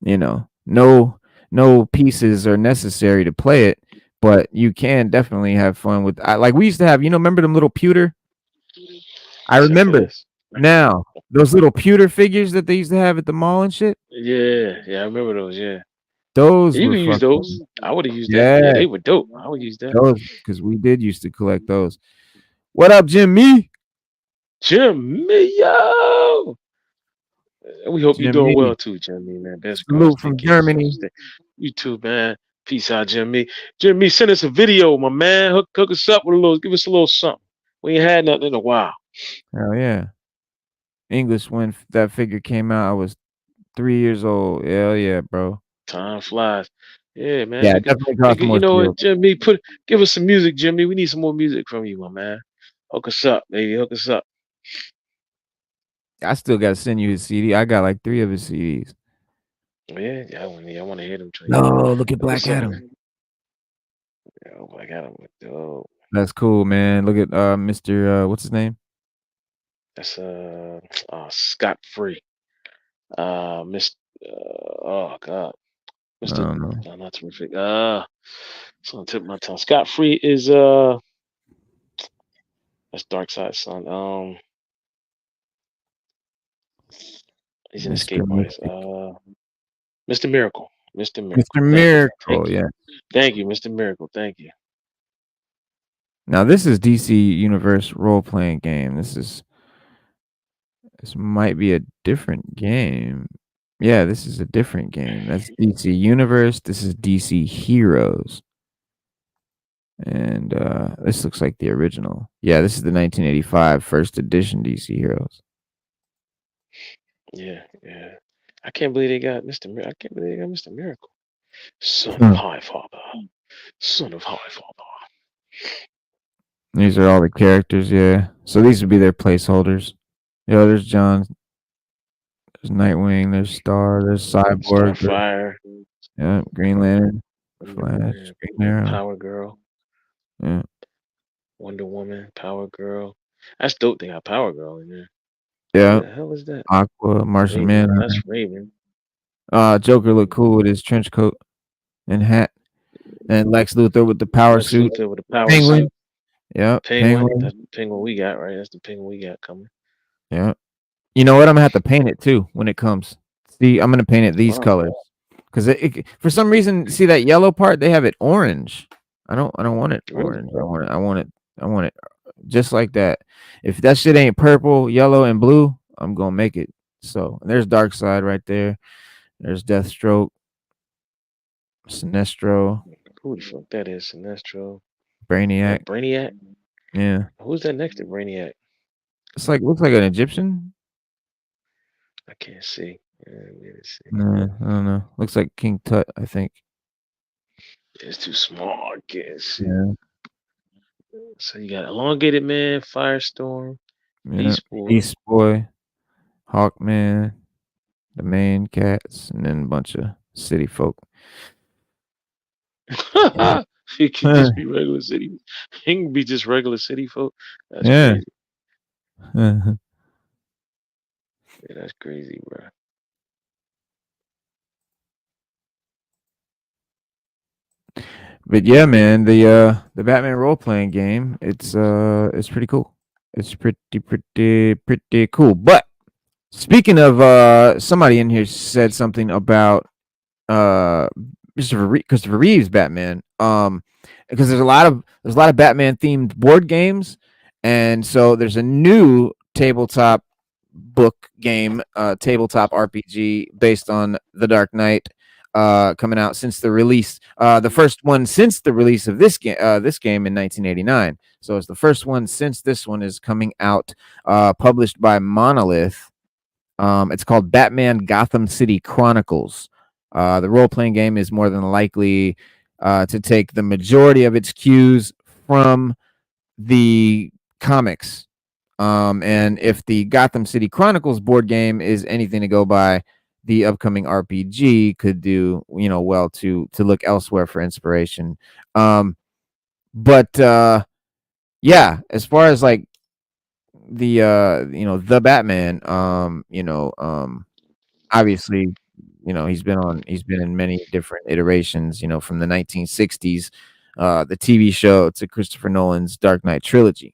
You know, no pieces are necessary to play it, but you can definitely have fun with. Like we used to have. Remember them little pewter? I Except for remember this. now those little pewter figures that they used to have at the mall and shit. Yeah, I remember those. Yeah, Those you were can use fucking those. I would have used that. Yeah, yeah. they were dope. I would use that. Those because we did used to collect those. What up, Jimmy? Jimmy, yo! We hope you're doing Jimmy. well too, Jimmy, man. Best Salute regards. from Take care of Germany. yourself. You too, man. Peace out, Jimmy. Jimmy, send us a video, my man. Hook us up with give us a little something. We ain't had nothing in a while. Hell yeah. English when that figure came out, I was 3 years old. Hell yeah, bro. Time flies. Yeah, man. Yeah, it definitely cost You more know steel. what, Jimmy? Give us some music, Jimmy. We need some more music from you, my man. Hook us up, baby. Hook us up. I still got to send you his CD. I got like 3 of his CDs. Yeah, I want to hear them. No, look at Hook us Black up. Adam. Yeah, Black Adam. Oh, That's cool, man. Look at Mr. What's his name? that's Scott Free. Mr. Oh God, I Mr. don't know. No, not terrific. It's on the tip of my tongue. Scott Free is that's Dark Side Son. He's an escape Mr. artist. Mr. Miracle. Mr. Miracle. Mr. Miracle, yeah. Thank you, Mr. Miracle. Thank you. Now this is DC Universe role playing game. This might be a different game. Yeah, this is a different game. That's DC Universe. This is DC Heroes. And this looks like the original. Yeah, this is the 1985 first edition DC Heroes. Yeah. I can't believe they got Mr. Miracle. I can't believe they got Mr. Miracle. Son of High Father. Son of High Father. These are all the characters, yeah. So these would be their placeholders. Yeah, there's John. There's Nightwing. There's Star. There's Cyborg. Starfire. Yeah, Green Lantern. Flash. Green Arrow. Power Girl. Yeah. Wonder Woman. Power Girl. That's dope. They got Power Girl in there. Yeah. What the hell is that? Aqua. Martian Raven. Man. That's Raven. Joker looked cool with his trench coat and hat. And Lex Luthor with the power Lex suit. Luthor with the power Penguin. suit. Yeah. Penguin. That's the Penguin we got, right? That's the Penguin we got coming. Yeah. You know what? I'm gonna have to paint it too when it comes. See, I'm gonna paint it these colors because for some reason, see that yellow part, they have it orange. I don't want it orange. I want it just like that. If that shit ain't purple, yellow, and blue, I'm gonna make it. So there's Darkseid right there. There's Deathstroke, Sinestro. Who the fuck that is? Sinestro. Brainiac. Brainiac. Yeah. Who's that next to Brainiac? It's like looks like an Egyptian. I can't see. Nah, I don't know. Looks like King Tut, I think. It's too small. I can't see. Yeah. So you got Elongated Man, Firestorm, Beast Boy, Hawkman, the main cats, and then a bunch of city folk. He can just be regular city. He can be just regular city folk. That's Yeah. crazy. Yeah, that's crazy, bro. But yeah, man, the Batman role playing game, it's pretty cool. It's pretty cool. But speaking of somebody in here said something about Christopher Reeve's Batman. Because there's a lot of Batman themed board games, and so there's a new tabletop book game, tabletop RPG based on The Dark Knight, coming out since the release. The first one since the release of this game in 1989. So it's the first one since this one is coming out, published by Monolith. It's called Batman Gotham City Chronicles. The role playing game is more than likely to take the majority of its cues from the comics. And if the Gotham City Chronicles board game is anything to go by, the upcoming RPG could do well to look elsewhere for inspiration. But yeah, as far as like the Batman, obviously, he's been in many different iterations, from the 1960s, the TV show, to Christopher Nolan's Dark Knight trilogy,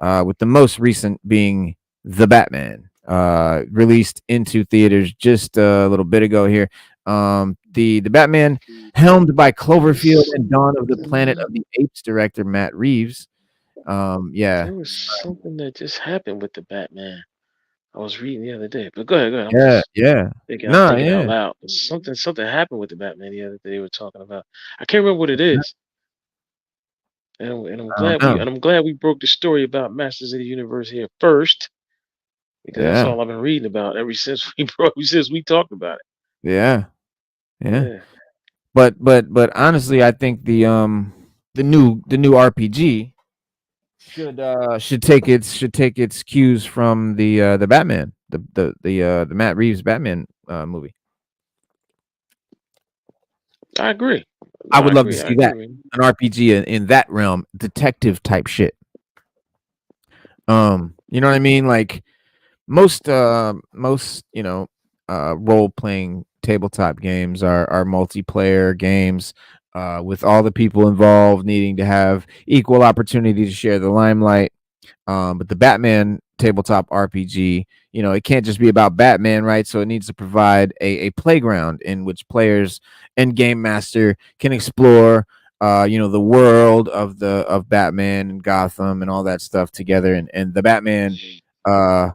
with the most recent being The Batman, released into theaters just a little bit ago here. The Batman, helmed by Cloverfield and Dawn of the Planet of the Apes director Matt Reeves. Yeah, There was something that just happened with the Batman. I was reading the other day, but go ahead, go ahead. I'm yeah, just yeah. thinking. I'm No, thinking out yeah. loud. Something happened with the Batman the other day. They were talking about. I can't remember what it is. And I'm I don't glad know. we broke the story about Masters of the Universe here first, because that's Yeah, all I've been reading about ever since we talked about yeah, it. yeah. Yeah. But honestly, I think the new RPG should take its cues from the Batman, the Matt Reeves Batman movie. I agree. I No, I would love to agree. I see that, agree. an RPG in that realm, detective type shit. You know what I mean? Like most role playing tabletop games are multiplayer games, with all the people involved needing to have equal opportunity to share the limelight. But the Batman tabletop RPG, it can't just be about Batman, right? So it needs to provide a playground in which players and game master can explore, the world of Batman and Gotham and all that stuff together. And the Batman uh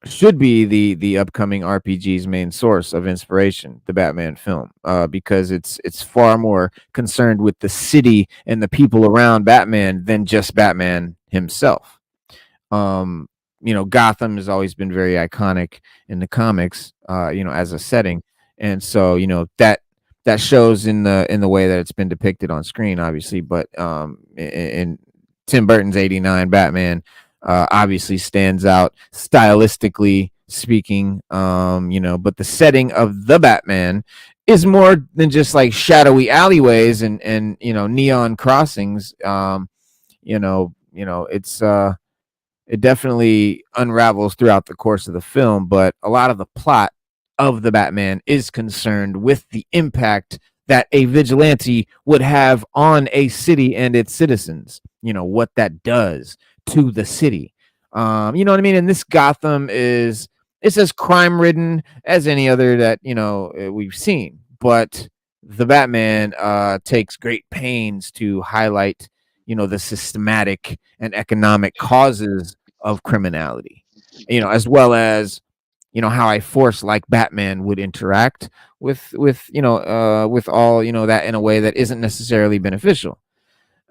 should be the upcoming RPG's main source of inspiration, the Batman film, because it's far more concerned with the city and the people around Batman than just Batman himself. um Gotham has always been very iconic in the comics, as a setting, and so that shows in the way that it's been depicted on screen, obviously. But in Tim Burton's 89 Batman, obviously stands out stylistically speaking. But the setting of the Batman is more than just like shadowy alleyways and neon crossings. It definitely unravels throughout the course of the film, but a lot of the plot of the Batman is concerned with the impact that a vigilante would have on a city and its citizens. What that does to the city. You know what I mean? And this Gotham is it's as crime ridden as any other that we've seen, but the Batman takes great pains to highlight the systematic and economic causes of criminality, as well as how a force like Batman would interact with all that in a way that isn't necessarily beneficial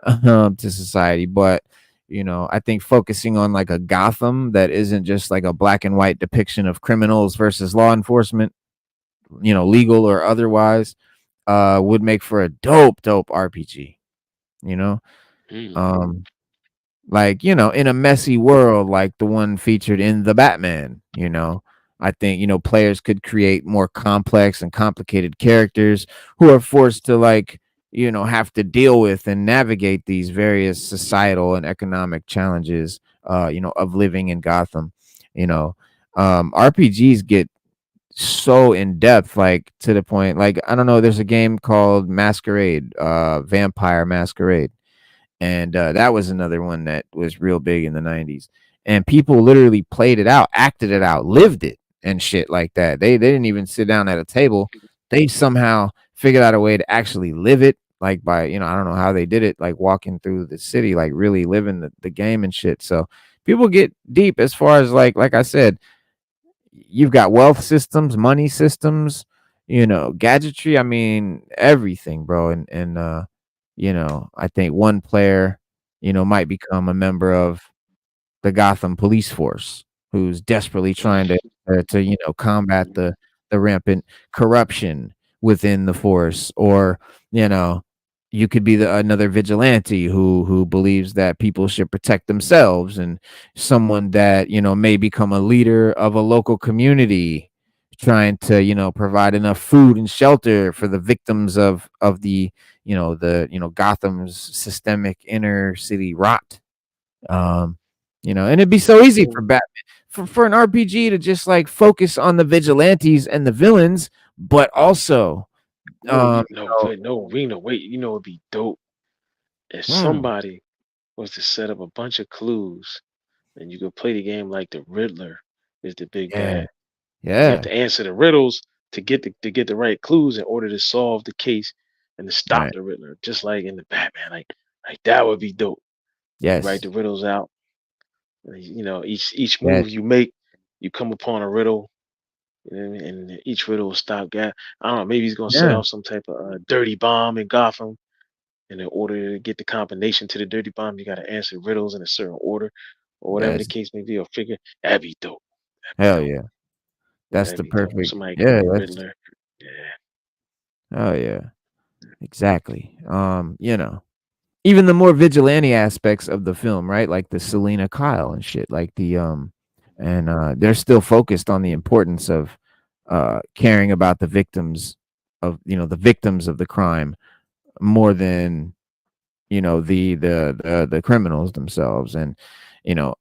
to society. But I think focusing on like a Gotham that isn't just like a black and white depiction of criminals versus law enforcement, legal or otherwise, would make for a dope RPG. You know, Mm. um, like in a messy world like the one featured in the Batman. I think players could create more complex and complicated characters who are forced to like have to deal with and navigate these various societal and economic challenges of living in Gotham. RPGs get so in depth, like to the point, like, I don't know, there's a game called Masquerade, Vampire Masquerade, and that was another one that was real big in the 90s, and people literally played it out, acted it out, lived it and shit like that. They didn't even sit down at a table. They somehow figured out a way to actually live it, like by I don't know how they did it, like walking through the city, like really living the game and shit. So people get deep as far as like I said, you've got wealth systems, money systems, gadgetry. I mean, everything, bro. And I think one player, might become a member of the Gotham police force. who's desperately trying to combat the rampant corruption within the force, or you could be another vigilante who believes that people should protect themselves, and someone that may become a leader of a local community, trying to provide enough food and shelter for the victims of the Gotham's systemic inner city rot. And it'd be so easy for Batman, for an RPG to just like focus on the vigilantes and the villains, but also Reno, wait, it'd be dope if hmm, somebody was to set up a bunch of clues and you could play the game like the Riddler is the big yeah, bad. You have yeah, to answer the riddles to get the right clues in order to solve the case and to stop right, the Riddler, just like in the Batman. Like that would be dope. You write yes, the riddles out. Each yes, move you make, you come upon a riddle, and each riddle will stop gas. I don't know. Maybe he's gonna set yeah, off some type of dirty bomb in Gotham, and in order to get the combination to the dirty bomb, you got to answer riddles in a certain order, or whatever the yes, case may be, or figure. That'd be dope. That'd be hell dope. yeah, Yeah, that's that'd the be dope. perfect, Somebody could be yeah, the that's, Riddler. Yeah. oh yeah, exactly. Even the more vigilante aspects of the film, right? Like the Selena Kyle and shit, like and they're still focused on the importance of caring about the victims of the crime more than the criminals themselves, and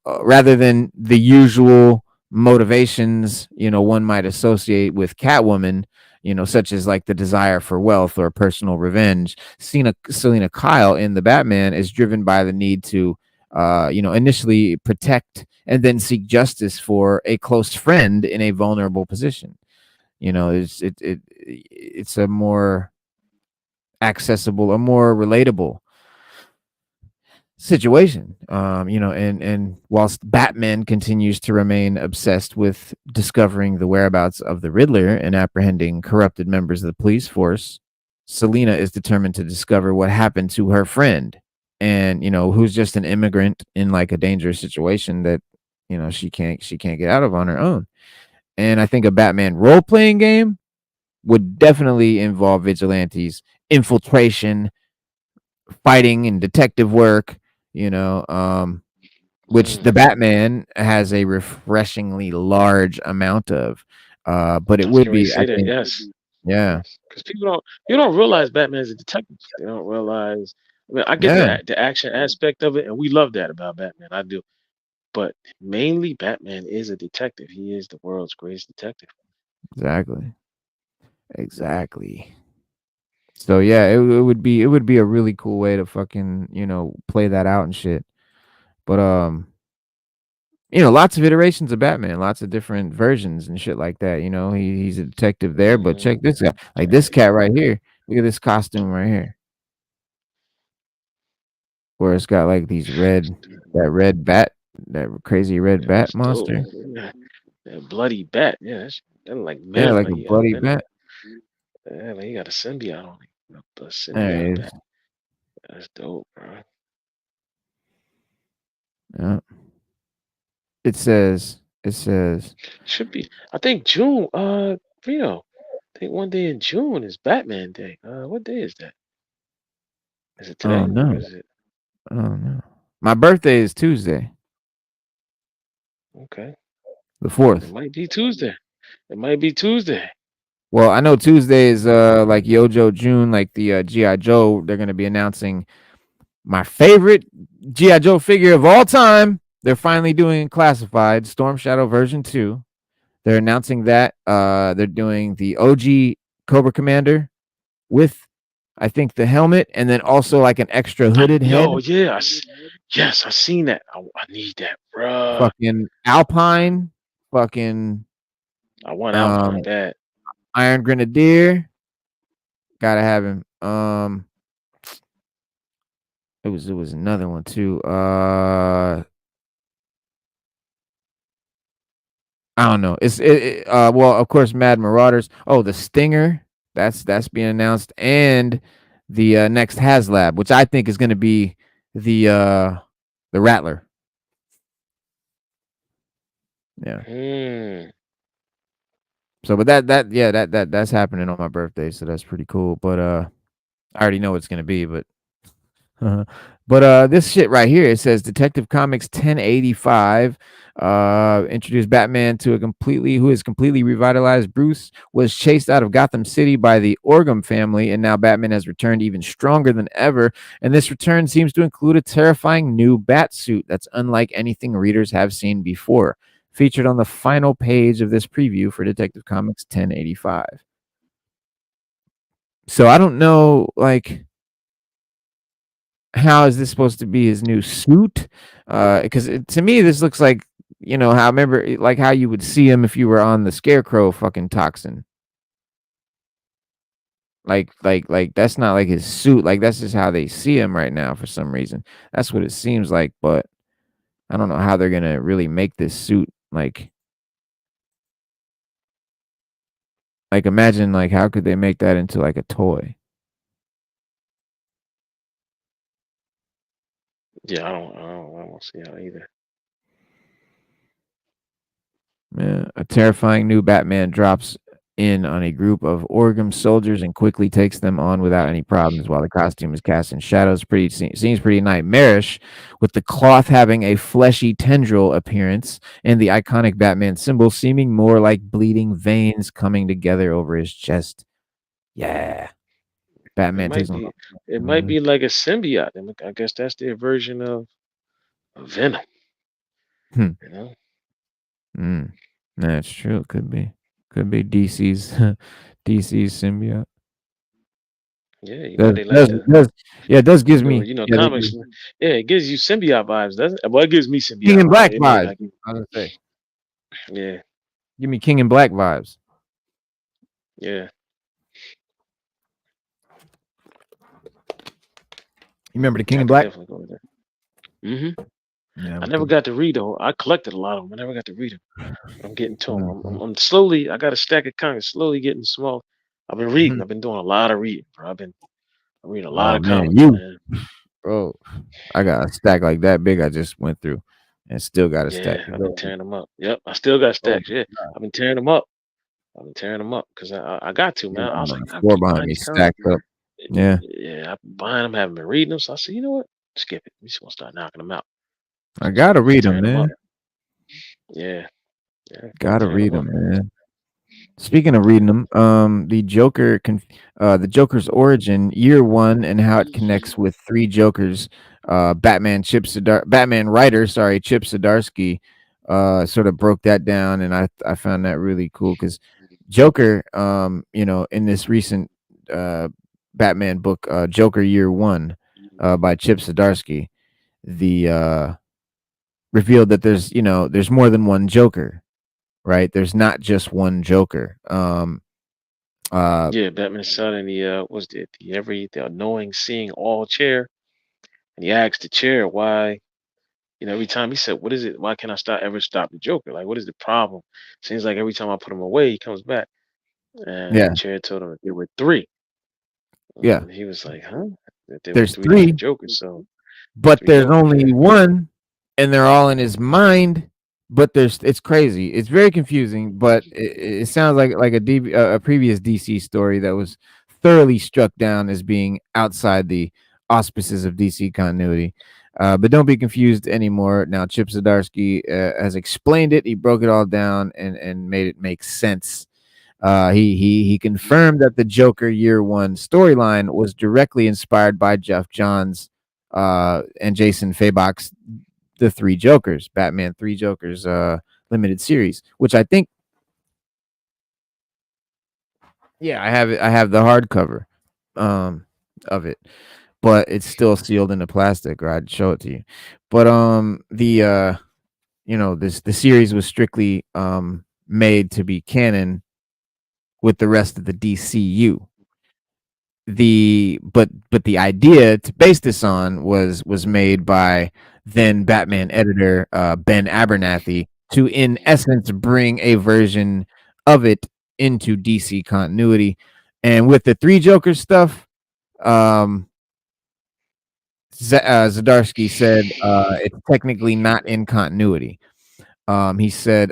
rather than the usual motivations one might associate with Catwoman, such as like the desire for wealth or personal revenge. Selena Kyle in the Batman is driven by the need to initially protect and then seek justice for a close friend in a vulnerable position. It's a more accessible, a more relatable situation. And whilst Batman continues to remain obsessed with discovering the whereabouts of the Riddler and apprehending corrupted members of the police force, Selena is determined to discover what happened to her friend, and who's just an immigrant in like a dangerous situation that she can't get out of on her own. And I think a Batman role playing game would definitely involve vigilantes, infiltration, fighting, and detective work. You know, which the Mm. Batman has a refreshingly large amount of. But it I was would getting ready to be, I say that. think, Yes. yeah, Yes. Because people don't realize Batman's a detective. They don't realize. I mean, I get yeah, the action aspect of it, and we love that about Batman. I do. But mainly, Batman is a detective. He is the world's greatest detective. exactly, exactly. So yeah, it would be a really cool way to fucking play that out and shit. But lots of iterations of Batman, lots of different versions and shit like that. He's a detective there, but Hmm. check this out, like this cat right here. Look at this costume right here, where it's got like that red bat, that crazy red Yeah, bat that's dope. monster. Yeah. That bloody bat. Yeah, that like Yeah, Venom. like Like a he got bloody Venom. bat. Yeah, like he got a symbiote on him. A There symbiote it bat. is. That's dope, bro. Yeah. It says, Should be. I think June. Reno. I think one day in June is Batman Day. What day is that? Is it oh today or no, is it? oh no. My birthday is Tuesday, Okay. the It 4th. might be Tuesday. It might be Tuesday. Well, I know Tuesday is like Yojo June, like the GI Joe. They're gonna be announcing my favorite GI Joe figure of all time. They're finally doing classified Storm Shadow version 2. They're announcing that they're doing the OG Cobra Commander with, I think, the helmet, and then also like an extra hooded head. Yeah. Yes, I seen that. I need that, bruh. Fucking Alpine, fucking I want um Alpine bad. Iron Grenadier. Gotta have him. It was another one too. I don't know. Well, of course, Mad Marauders. Oh, the Stinger. That's being announced, and the next HasLab, which I think is going to be the uh the Rattler. Yeah. Hmm. So, but that's happening on my birthday, so that's pretty cool. But I already know what it's gonna be, but this shit right here, it says Detective Comics 1085 introduced Batman to who is completely revitalized. Bruce was chased out of Gotham City by the Orgum family, and now Batman has returned even stronger than ever. And this return seems to include a terrifying new bat suit that's unlike anything readers have seen before, featured on the final page of this preview for Detective Comics 1085. So I don't know, like, how is this supposed to be his new suit? Because to me, this looks like, how I remember, like how you would see him if you were on the Scarecrow fucking toxin. Like that's not like his suit. Like that's just how they see him right now for some reason. That's what it seems like, but I don't know how they're gonna really make this suit like imagine like how could they make that into like a toy? Yeah, I don't see how either. Yeah, a terrifying new Batman drops in on a group of Orgum soldiers and quickly takes them on without any problems. While the costume is cast in shadows, seems pretty nightmarish, with the cloth having a fleshy tendril appearance and the iconic Batman symbol seeming more like bleeding veins coming together over his chest. Yeah, It Batman takes might on. be. It might be like a symbiote. I guess that's their version of Venom. Hmm. You know. Mm. That's true. It could be DC's DC's symbiote. Yeah, you know Does they like does to does yeah, it does gives do. me Comics. Yeah, it gives you symbiote vibes, doesn't it? Well, it gives me King symbiote in vibes. Black It may vibes. not give. I was gonna say, Yeah, give me King in Black vibes. yeah. You remember the King I in could Black? definitely go with that. Hmm. Yeah, I with never the got to read them. I collected a lot of them. I never got to read them. I'm getting to them. I'm slowly. I got a stack of comics, slowly getting small. I've been reading. Mhm. I've been doing a lot of reading, bro. I'm reading a lot Oh of man, comics, you man. bro, I got a stack like that big. I just went through, and still got a stack Yeah, to I've been go. tearing them up. Yep, I still got Oh stacks. Yeah, I've been tearing them up. I've been tearing them up because I got to, yeah, man. I was I'm on like, the I floor keep behind buying me, these comics. stacked up. Yeah, Yeah, I've been buying them, haven't been reading them. So I said, you know what? Skip it. We just gonna start knocking them out. I Just gotta start read them, tearing them up. man. Yeah, yeah, Gotta tearing read them up. them, man. Speaking of reading them, the Joker's origin, year one, and how it connects with three Jokers, Batman writer, sorry, Chip Zdarsky, sort of broke that down, and I found that really cool because Joker, in this recent uh Batman book, Joker Year One, by Chip Zdarsky, the revealed that there's more than one Joker, right? There's not just one Joker. Uh, Yeah, Batman sat in the was the annoying seeing all chair, and he asked the chair why. Every time he said, "What is it? Why can't I stop the Joker? Like, what is the problem?" Seems like every time I put him away, he comes back. And the yeah, chair told him there were three. yeah. And he was like, "Huh? That there were There's three different three, Jokers? So but three there's Jokers, yeah." only one, and they're all in his mind. But it's crazy. It's very confusing. But it sounds like a previous DC story that was thoroughly struck down as being outside the auspices of DC continuity. But don't be confused anymore. Now, Chip Zdarsky has explained it. He broke it all down and made it make sense. He confirmed that the Joker Year One storyline was directly inspired by Jeff Johns and Jason Fabok's The Three Jokers, Batman Three Jokers limited series, which I think, yeah, I have it. I have the hardcover of it, but it's still sealed in the plastic, or I'd show it to you. But the series was strictly made to be canon with the rest of the DCU. But the idea to base this on was made by then Batman editor Ben Abernathy to in essence bring a version of it into DC continuity. And with the three Jokers stuff, um Zdarsky said it's technically not in continuity. He said,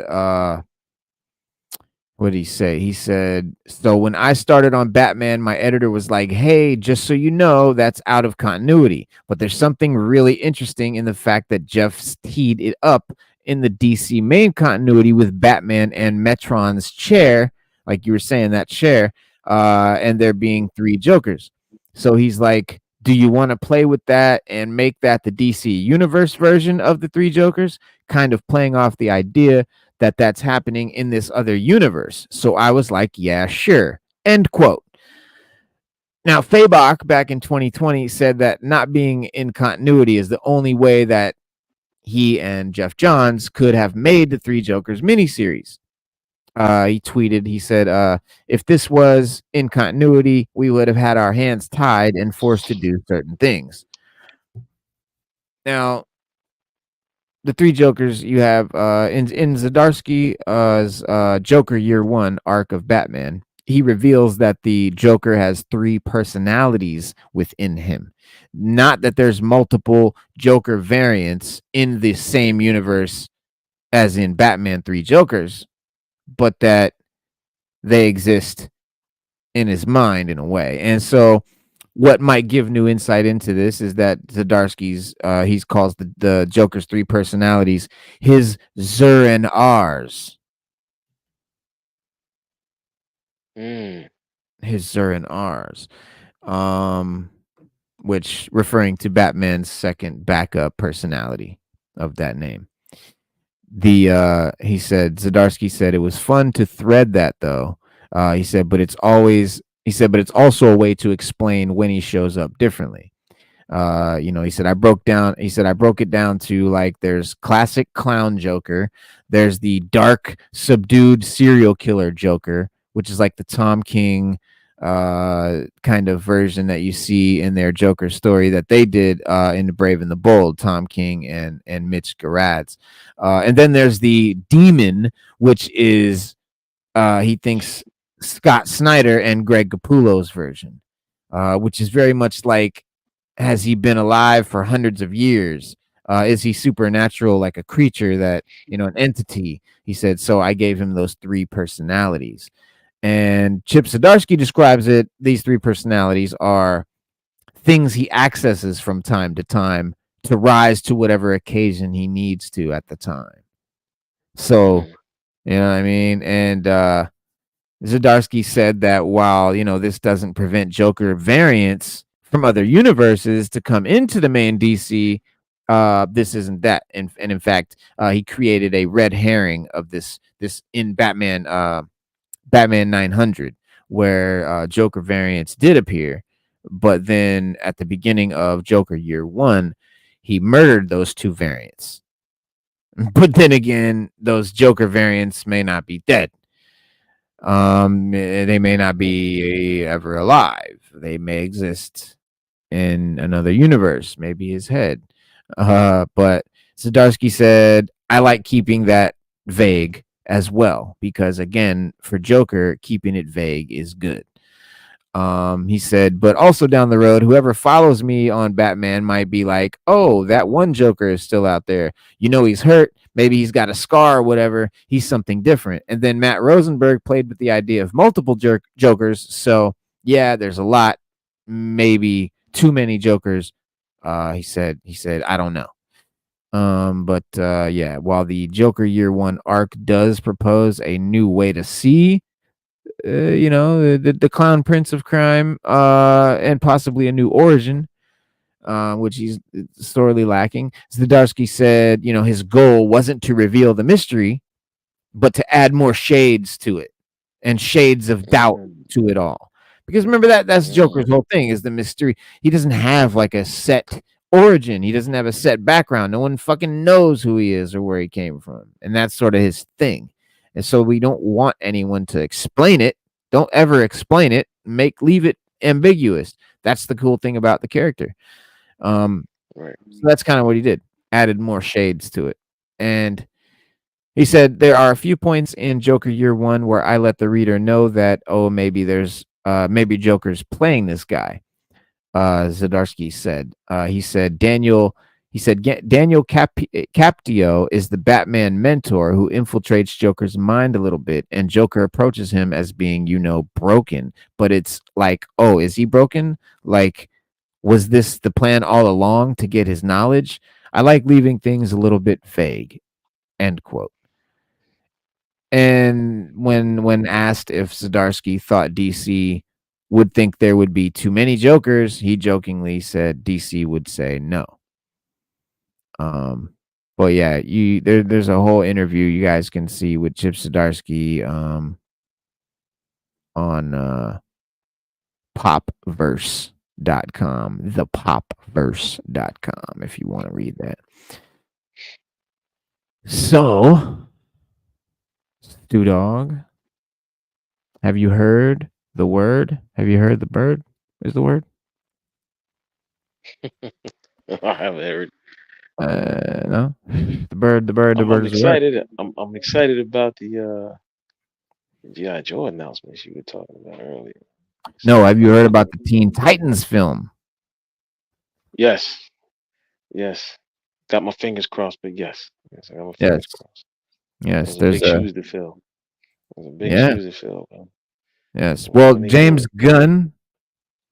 what did he say? He said, so when I started on Batman, my editor was like, hey, just so you know, that's out of continuity. But there's something really interesting in the fact that Jeff teed it up in the DC main continuity with Batman and Metron's chair, like you were saying, that chair, and there being 3 Jokers. So he's like, do you want to play with that and make that the DC universe version of the 3 Jokers? Kind of playing off the idea that that's happening in this other universe. So I was like, yeah, sure. End quote. Now, Fabok back in 2020 said that not being in continuity is the only way that he and Jeff Johns could have made the 3 Jokers miniseries. He tweeted, he said, if this was in continuity, we would have had our hands tied and forced to do certain things. Now, the 3 Jokers you have in Zdarsky's Joker Year One arc of Batman, he reveals that the Joker has 3 personalities within him. Not that there's multiple Joker variants in the same universe as in Batman 3 Jokers, but that they exist in his mind in a way. And so what might give new insight into this is that Zdarsky's he calls the Joker's 3 personalities his Zur and Rs. His Zur and Rs. Which referring to Batman's second backup personality of that name. He said Zdarsky said it was fun to thread that though. He said, but it's also a way to explain when he shows up differently. He said I broke it down to like there's classic clown Joker, there's the dark, subdued serial killer Joker, which is like the Tom King kind of version that you see in their Joker story that they did in The Brave and the Bold, Tom King and Mitch Gerads. And then there's the Demon, which is he thinks Scott Snyder and Greg Capullo's version, which is very much like, has he been alive for hundreds of years? Is he supernatural, like a creature that, an entity? He said, so I gave him those 3 personalities. And Chip Zdarsky describes it, these 3 personalities are things he accesses from time to time to rise to whatever occasion he needs to at the time. So, you know what I mean? And Zdarsky said that while, this doesn't prevent Joker variants from other universes to come into the main DC, this isn't that. And in fact, he created a red herring of this in Batman 900, where Joker variants did appear. But then at the beginning of Joker Year One, he murdered those 2 variants. But then again, those Joker variants may not be dead. They may not be ever alive. They may exist in another universe, maybe his head. But Zdarsky said, I like keeping that vague as well, because again, for Joker, keeping it vague is good. He said, but also down the road, whoever follows me on Batman might be like, oh, that one Joker is still out there. He's hurt. Maybe he's got a scar or whatever. He's something different. And then Matt Rosenberg played with the idea of multiple Jokers. So yeah, there's a lot, maybe too many Jokers. He said, I don't know. But yeah, while the Joker Year One arc does propose a new way to see the clown prince of crime, and possibly a new origin, which he's sorely lacking. Zdarsky said, his goal wasn't to reveal the mystery, but to add more shades to it and shades of doubt to it all. Because remember that's Joker's whole thing, is the mystery. He doesn't have like a set origin. He doesn't have a set background. No one fucking knows who he is or where he came from. And that's sort of his thing. And so we don't want anyone to explain it. Don't ever explain it. Leave it ambiguous. That's the cool thing about the character. Right. So that's kind of what he did. Added more shades to it. And he said, there are a few points in Joker Year One where I let the reader know that, maybe Joker's playing this guy. Zdarsky said. He said, Daniel, He said Daniel Captio is the Batman mentor who infiltrates Joker's mind a little bit, and Joker approaches him as being, broken. But it's like, oh, is he broken? Like, was this the plan all along to get his knowledge? I like leaving things a little bit vague. End quote. And when asked if Zdarsky thought DC would think there would be too many Jokers, he jokingly said DC would say no. But yeah, there's a whole interview you guys can see with Chip Zdarsky on popverse.com, thepopverse.com, if you want to read that. So, Stu Dog, have you heard the word? Have you heard the bird? Is the word? I haven't heard. No. The bird I'm is the word. excited. I'm excited about the G.I. Joe announcements you were talking about earlier. No, have you heard about the Teen Titans film? Yes. Yes. Got my fingers crossed, but yes. Yes, I got my fingers crossed. Yes, Those are big shoes to fill. Those are big Yeah. shoes to fill, man. Yes. Well, When they James do it. Gunn,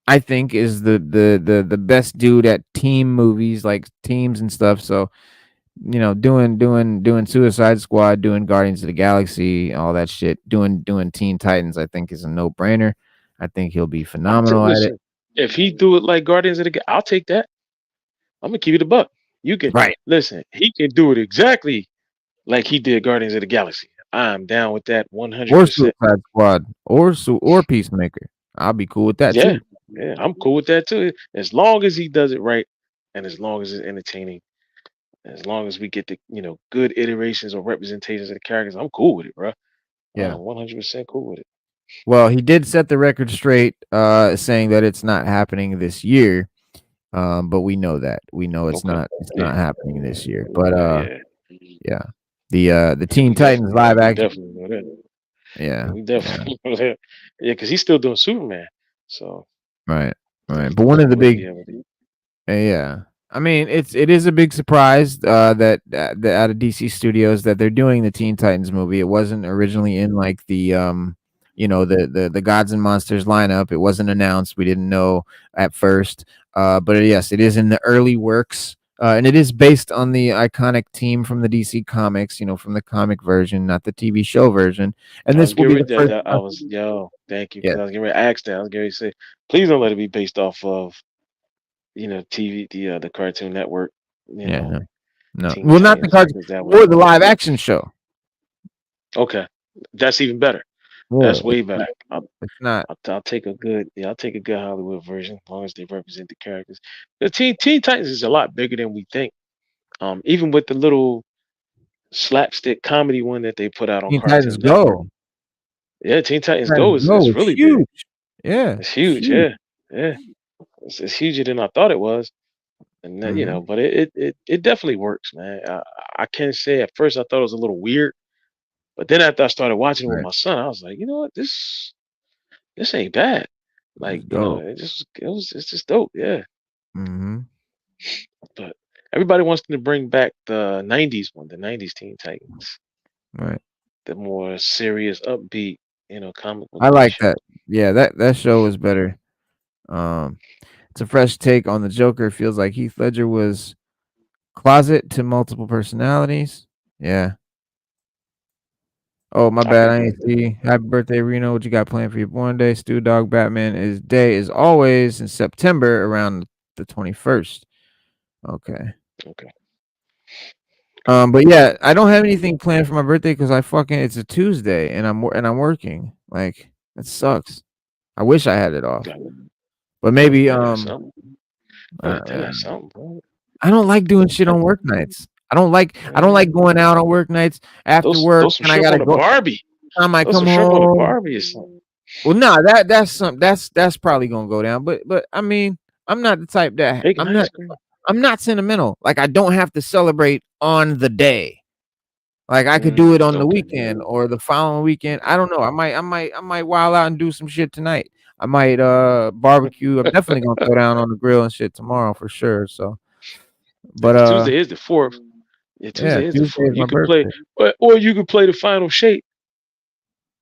I think, is the best dude at team movies, like teams and stuff. So, doing Suicide Squad, doing Guardians of the Galaxy, all that shit, doing Teen Titans, I think is a no-brainer. I think he'll be phenomenal at it. Listen, if he do it like Guardians of the I'll take that. I'm gonna give you the buck. You can Right. listen, he can do it exactly like he did Guardians of the Galaxy. I'm down with that Or 100%. Suicide Squad, or Peacemaker. I'll be cool with that Yeah, too. yeah, I'm cool with that too. As long as he does it right, and as long as it's entertaining, as long as we get the good iterations or representations of the characters, I'm cool with it, bro. Yeah. I'm 100% cool with it. Well, he did set the record straight, saying that it's not happening this year. But we know that. We know it's Okay. not happening this year. Yeah, But yeah. yeah. The Teen Titans live We action. definitely know that. Yeah. We definitely know that. Yeah, because he's still doing Superman. So Right. But one of the big yeah. I mean, it is a big surprise that out of DC Studios that they're doing the Teen Titans movie. It wasn't originally in like the the Gods and Monsters lineup. It wasn't announced. We didn't know at first. But yes, it is in the early works. And it is based on the iconic team from the DC comics, from the comic version, not the TV show version. And this will be the first. Thank you, because I was getting ready to ask that. I was getting ready to say, please don't let it be based off of TV, the Cartoon Network. No. Teen Well, not the Titans, cartoon or the live action show. Okay, that's even better. That's way better. It's not. I'll take a good Hollywood version as long as they represent the characters. The Teen Titans is a lot bigger than we think. Even with the little slapstick comedy one that they put out on Teen Cartoon Titans Network. Go. Yeah, Teen Titans Go is really huge. big. Yeah, it's huge. Yeah. It's huger than I thought it was, and that, but it definitely works, man. I can't say at first I thought it was a little weird, but then after I started watching it with my son, I was like, you know what, this ain't bad. Like, it's just dope. Yeah. But everybody wants to bring back the '90s one, the '90s Teen Titans. Right. The more serious, upbeat, comic book. I like that. Yeah, that show was better. It's a fresh take on the Joker. Feels like Heath Ledger was closet to multiple personalities. Yeah. Oh, my bad. I ain't see. Happy birthday, Reno. What you got planned for your born day? Stu Dog Batman is day is always in September around the 21st. Okay. But yeah, I don't have anything planned for my birthday because it's a Tuesday and I'm working. Like, that sucks. I wish I had it off. But maybe I don't like doing shit on work nights. I don't like going out on work nights after work, and I gotta go. Barbie. I might come home. Barbie or something. Well, no, that's probably gonna go down. But I mean, I'm not the type that I'm not sentimental. Like, I don't have to celebrate on the day. Like, I could do it on the weekend or the following weekend. I don't know. I might wild out and do some shit tonight. I might barbecue. I'm definitely gonna throw down on the grill and shit tomorrow for sure. So But Tuesday is the 4th. Yeah, yeah, Tuesday is the Tuesday 4th. is my You could play, birthday. or you could play the final shape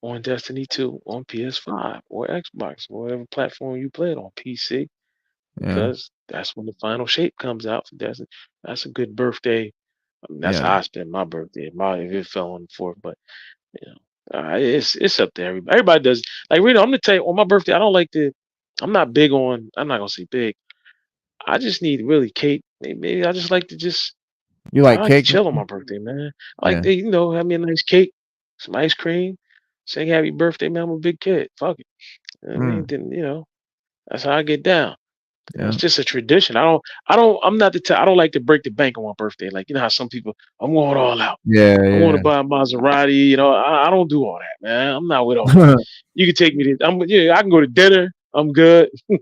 on Destiny 2 on PS5 or Xbox, or whatever platform you play it on, PC, Yeah, because that's when the final shape comes out for Destiny. That's a good birthday. I mean, that's yeah, how I spend my birthday. If it fell on the 4th, but you know, it's up to everybody. Everybody does. Like, really, I'm gonna tell you, on my birthday, I don't like to. I'm not big on. I'm not gonna say big. I just need really cake. Maybe I just like to just. you I like like to cake? chill on my birthday, man. I like Yeah. to, have me a nice cake, some ice cream, sing happy birthday, man. I'm a big kid. Fuck it. You know what I mean, Mm, then that's how I get down. It's yeah, just a tradition. I'm not I don't like to break the bank on my birthday. Like, how some people, I'm going all out. yeah, I want to yeah. buy a Maserati. I don't do all that, man. I'm not with all that. You can take me to, I can go to dinner. I'm good. As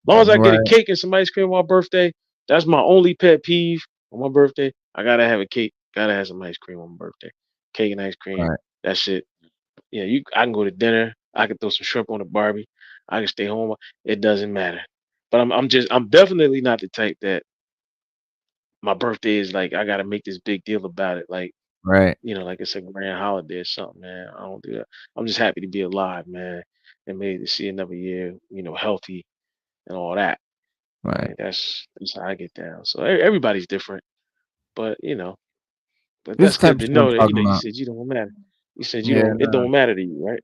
long as I get a Right, cake and some ice cream on my birthday, that's my only pet peeve on my birthday. I gotta have a cake. Gotta have some ice cream on my birthday. Cake and ice cream. right. That shit. Yeah, I can go to dinner. I can throw some shrimp on the Barbie. I can stay home. It doesn't matter. But I'm definitely not the type that my birthday is like I gotta make this big deal about it. Like, Right, like it's a grand holiday or something, man. I don't do that. I'm just happy to be alive, man, and maybe to see another year, healthy and all that. right. Like, that's how I get down. So everybody's different, but but This that's type good of to shit I'm know that talking you about. said you don't matter. You said you Yeah, don't. It no, don't matter to you, right?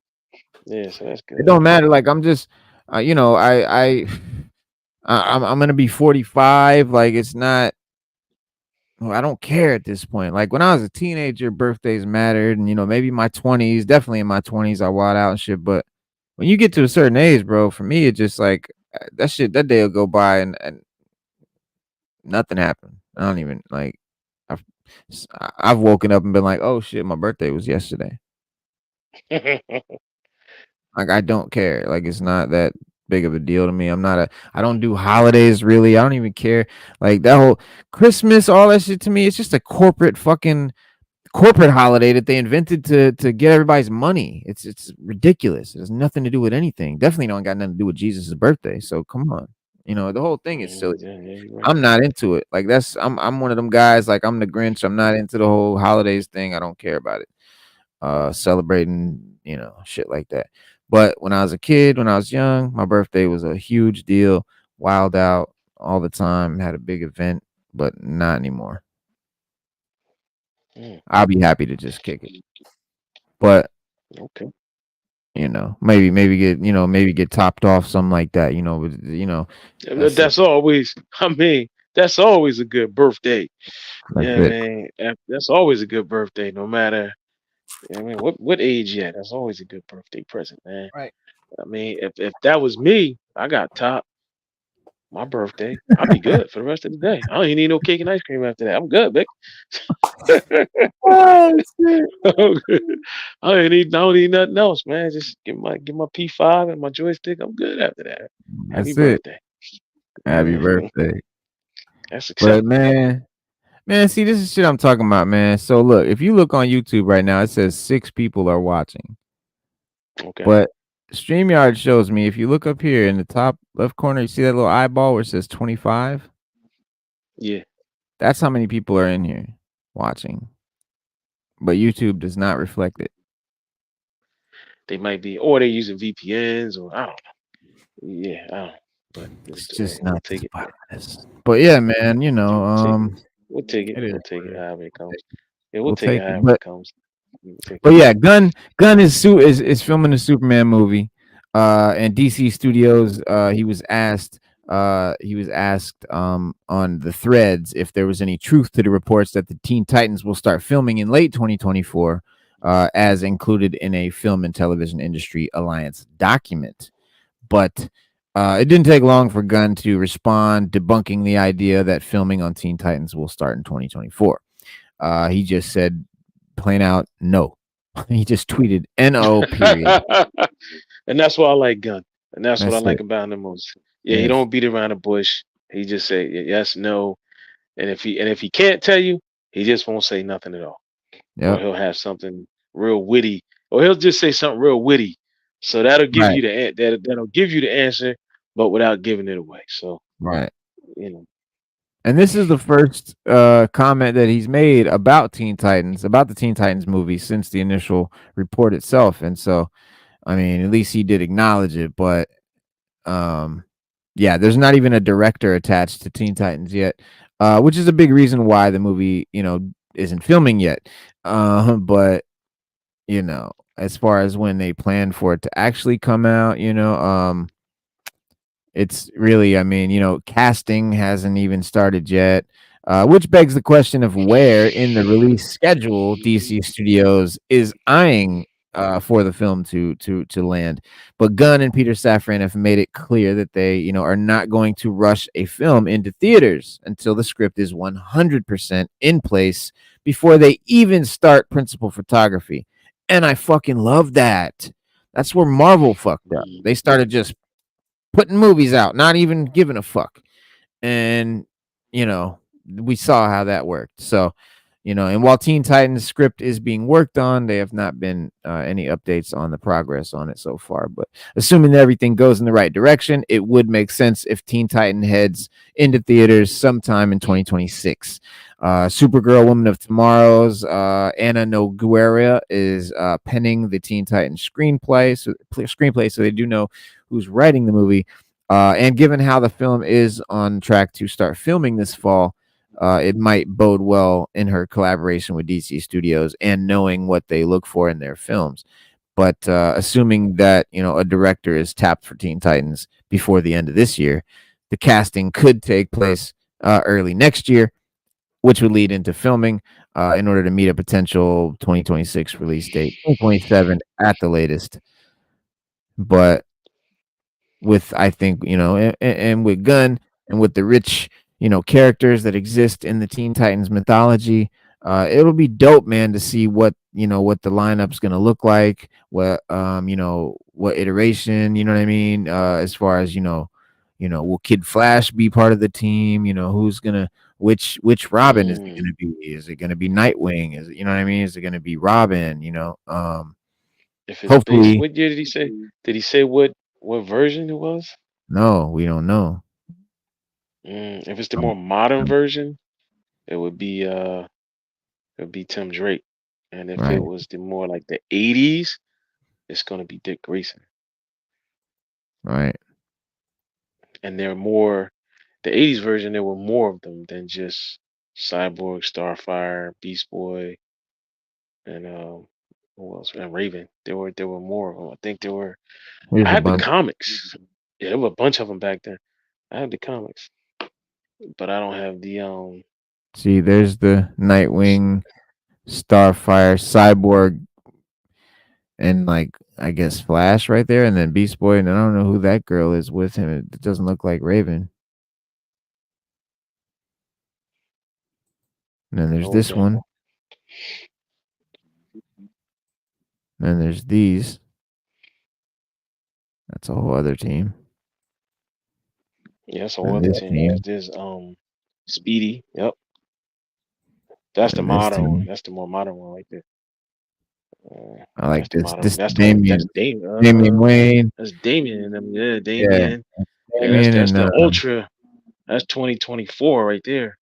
Yeah, so that's it good. don't matter. Like I'm just, I'm gonna be 45. Like it's not. Well, I don't care at this point. Like when I was a teenager, birthdays mattered, and maybe my 20s, definitely in my 20s, I wild out and shit. But when you get to a certain age, bro, for me, it just like that day will go by and nothing happened. I don't even like. I've I've woken up and been like, oh shit, my birthday was yesterday. Like I don't care. Like it's not that big of a deal to me. I don't do holidays really. I don't even care. Like that whole Christmas, all that shit to me, it's just a corporate holiday that they invented to get everybody's money. It's ridiculous. It has nothing to do with anything. Definitely don't got nothing to do with Jesus' birthday. So come on. The whole thing is silly. Yeah, yeah, you're right. I'm not into it. Like I'm one of them guys, like I'm the Grinch. I'm not into the whole holidays thing. I don't care about it. Celebrating, shit like that. But when I was a kid, when I was young, my birthday was a huge deal. Wild out all the time, had a big event, but not anymore. Mm, I'll be happy to just kick it. But okay. maybe get topped off, something like that. That's it. That's always. I mean, that's always a good birthday. That's Yeah, it. man. That's always a good birthday, no matter. I mean, what age yet? That's always a good birthday present, man. Right. I mean, if that was me, I got top my birthday. I'd be good for the rest of the day. I don't even need no cake and ice cream after that. I'm good, Vic. Oh, shit. I don't need nothing else, man. Just get my P5 and my joystick. I'm good after that. Happy That's it. birthday. Happy birthday. That's But acceptable. man, see, this is shit I'm talking about, man. So look, if you look on YouTube right now, it says 6 people are watching. Okay. But StreamYard shows me if you look up here in the top left corner, you see that little eyeball where it says 25? Yeah. That's how many people are in here watching. But YouTube does not reflect it. They might be, or they're using VPNs, or I don't know. Yeah, I don't know. But It's hey, just we'll not take this it. biased. But yeah, man, We'll take it. We'll take it. it is We'll take what it it is. however it comes. Yeah, we'll We'll take it take it. however But it comes. We'll take But it. yeah, Gunn is filming a Superman movie. And DC Studios, he was asked on the threads if there was any truth to the reports that the Teen Titans will start filming in late 2024, as included in a film and television industry alliance document. But it didn't take long for Gunn to respond, debunking the idea that filming on Teen Titans will start in 2024. He just said plain out no. He just tweeted "no" period. And that's why I like Gunn. And that's what I That's like it. about him the most. Yeah, he Yes. don't beat around the bush. He just say yes, no. And if he can't tell you, he just won't say nothing at all. Or Yep. he'll have something real witty, or he'll just say something real witty. So that'll give Right. you that'll give you the answer, but without giving it away. So Right. you know, And this is the first comment that he's made about Teen Titans, about the Teen Titans movie since the initial report itself. And so, I mean, at least he did acknowledge it. But yeah, there's not even a director attached to Teen Titans yet, which is a big reason why the movie, isn't filming yet. But as far as when they plan for it to actually come out, it's really, I mean, casting hasn't even started yet, which begs the question of where in the release schedule DC Studios is eyeing for the film to land. But Gunn and Peter Safran have made it clear that they, are not going to rush a film into theaters until the script is 100% in place before they even start principal photography. And I fucking love that. That's where Marvel fucked up. They started just putting movies out, not even giving a fuck. And, we saw how that worked. So, and while Teen Titans script is being worked on, they have not been any updates on the progress on it so far. But assuming that everything goes in the right direction, it would make sense if Teen Titan heads into theaters sometime in 2026. Supergirl Woman of Tomorrow's Anna Nogueira is penning the Teen Titans screenplay, so they do know who's writing the movie. And given how the film is on track to start filming this fall, it might bode well in her collaboration with DC Studios and knowing what they look for in their films. But assuming that a director is tapped for Teen Titans before the end of this year, the casting could take place early next year, which would lead into filming in order to meet a potential 2026 release date, 2027 at the latest. But with, I think, and with Gunn and with the rich, characters that exist in the Teen Titans mythology, it'll be dope, man, to see what what the lineup's gonna look like, what iteration, you know what I mean, as far as will Kid Flash be part of the team, who's gonna which Robin is it gonna be? Is it gonna be Nightwing? Is it, you know what I mean? Is it gonna be Robin? If it's based, Hopefully. what year did he say? Did he say what version it was? No, we don't know. If it's the Um, more modern version, it would be Tim Drake, and if it right. was the more like the '80s, it's gonna be Dick Grayson. Right. And they're more the '80s version. There were more of them than just Cyborg, Starfire, Beast Boy, and who else? And Raven. There were more of them. I think there were. I Here's a have the bunch. comics. Yeah, there were a bunch of them back then. I have the comics, but I don't have the See, there's the Nightwing, Starfire, Cyborg, and like I guess Flash right there, and then Beast Boy, and I don't know who that girl is with him. It doesn't look like Raven. And then there's oh this damn. one. And then there's these. That's a whole other team. Yeah, that's a whole And other this team. team. Cause there's Speedy. Yep, that's the And this modern one. team. That's the more modern one right there. I like That's the this. modern. This That's the one. That's Damian. Damien. Damian Wayne. That's Damien and them. Yeah, Yeah. Damien. Yeah, Damian that's and the Ultra. That's 2024 right there.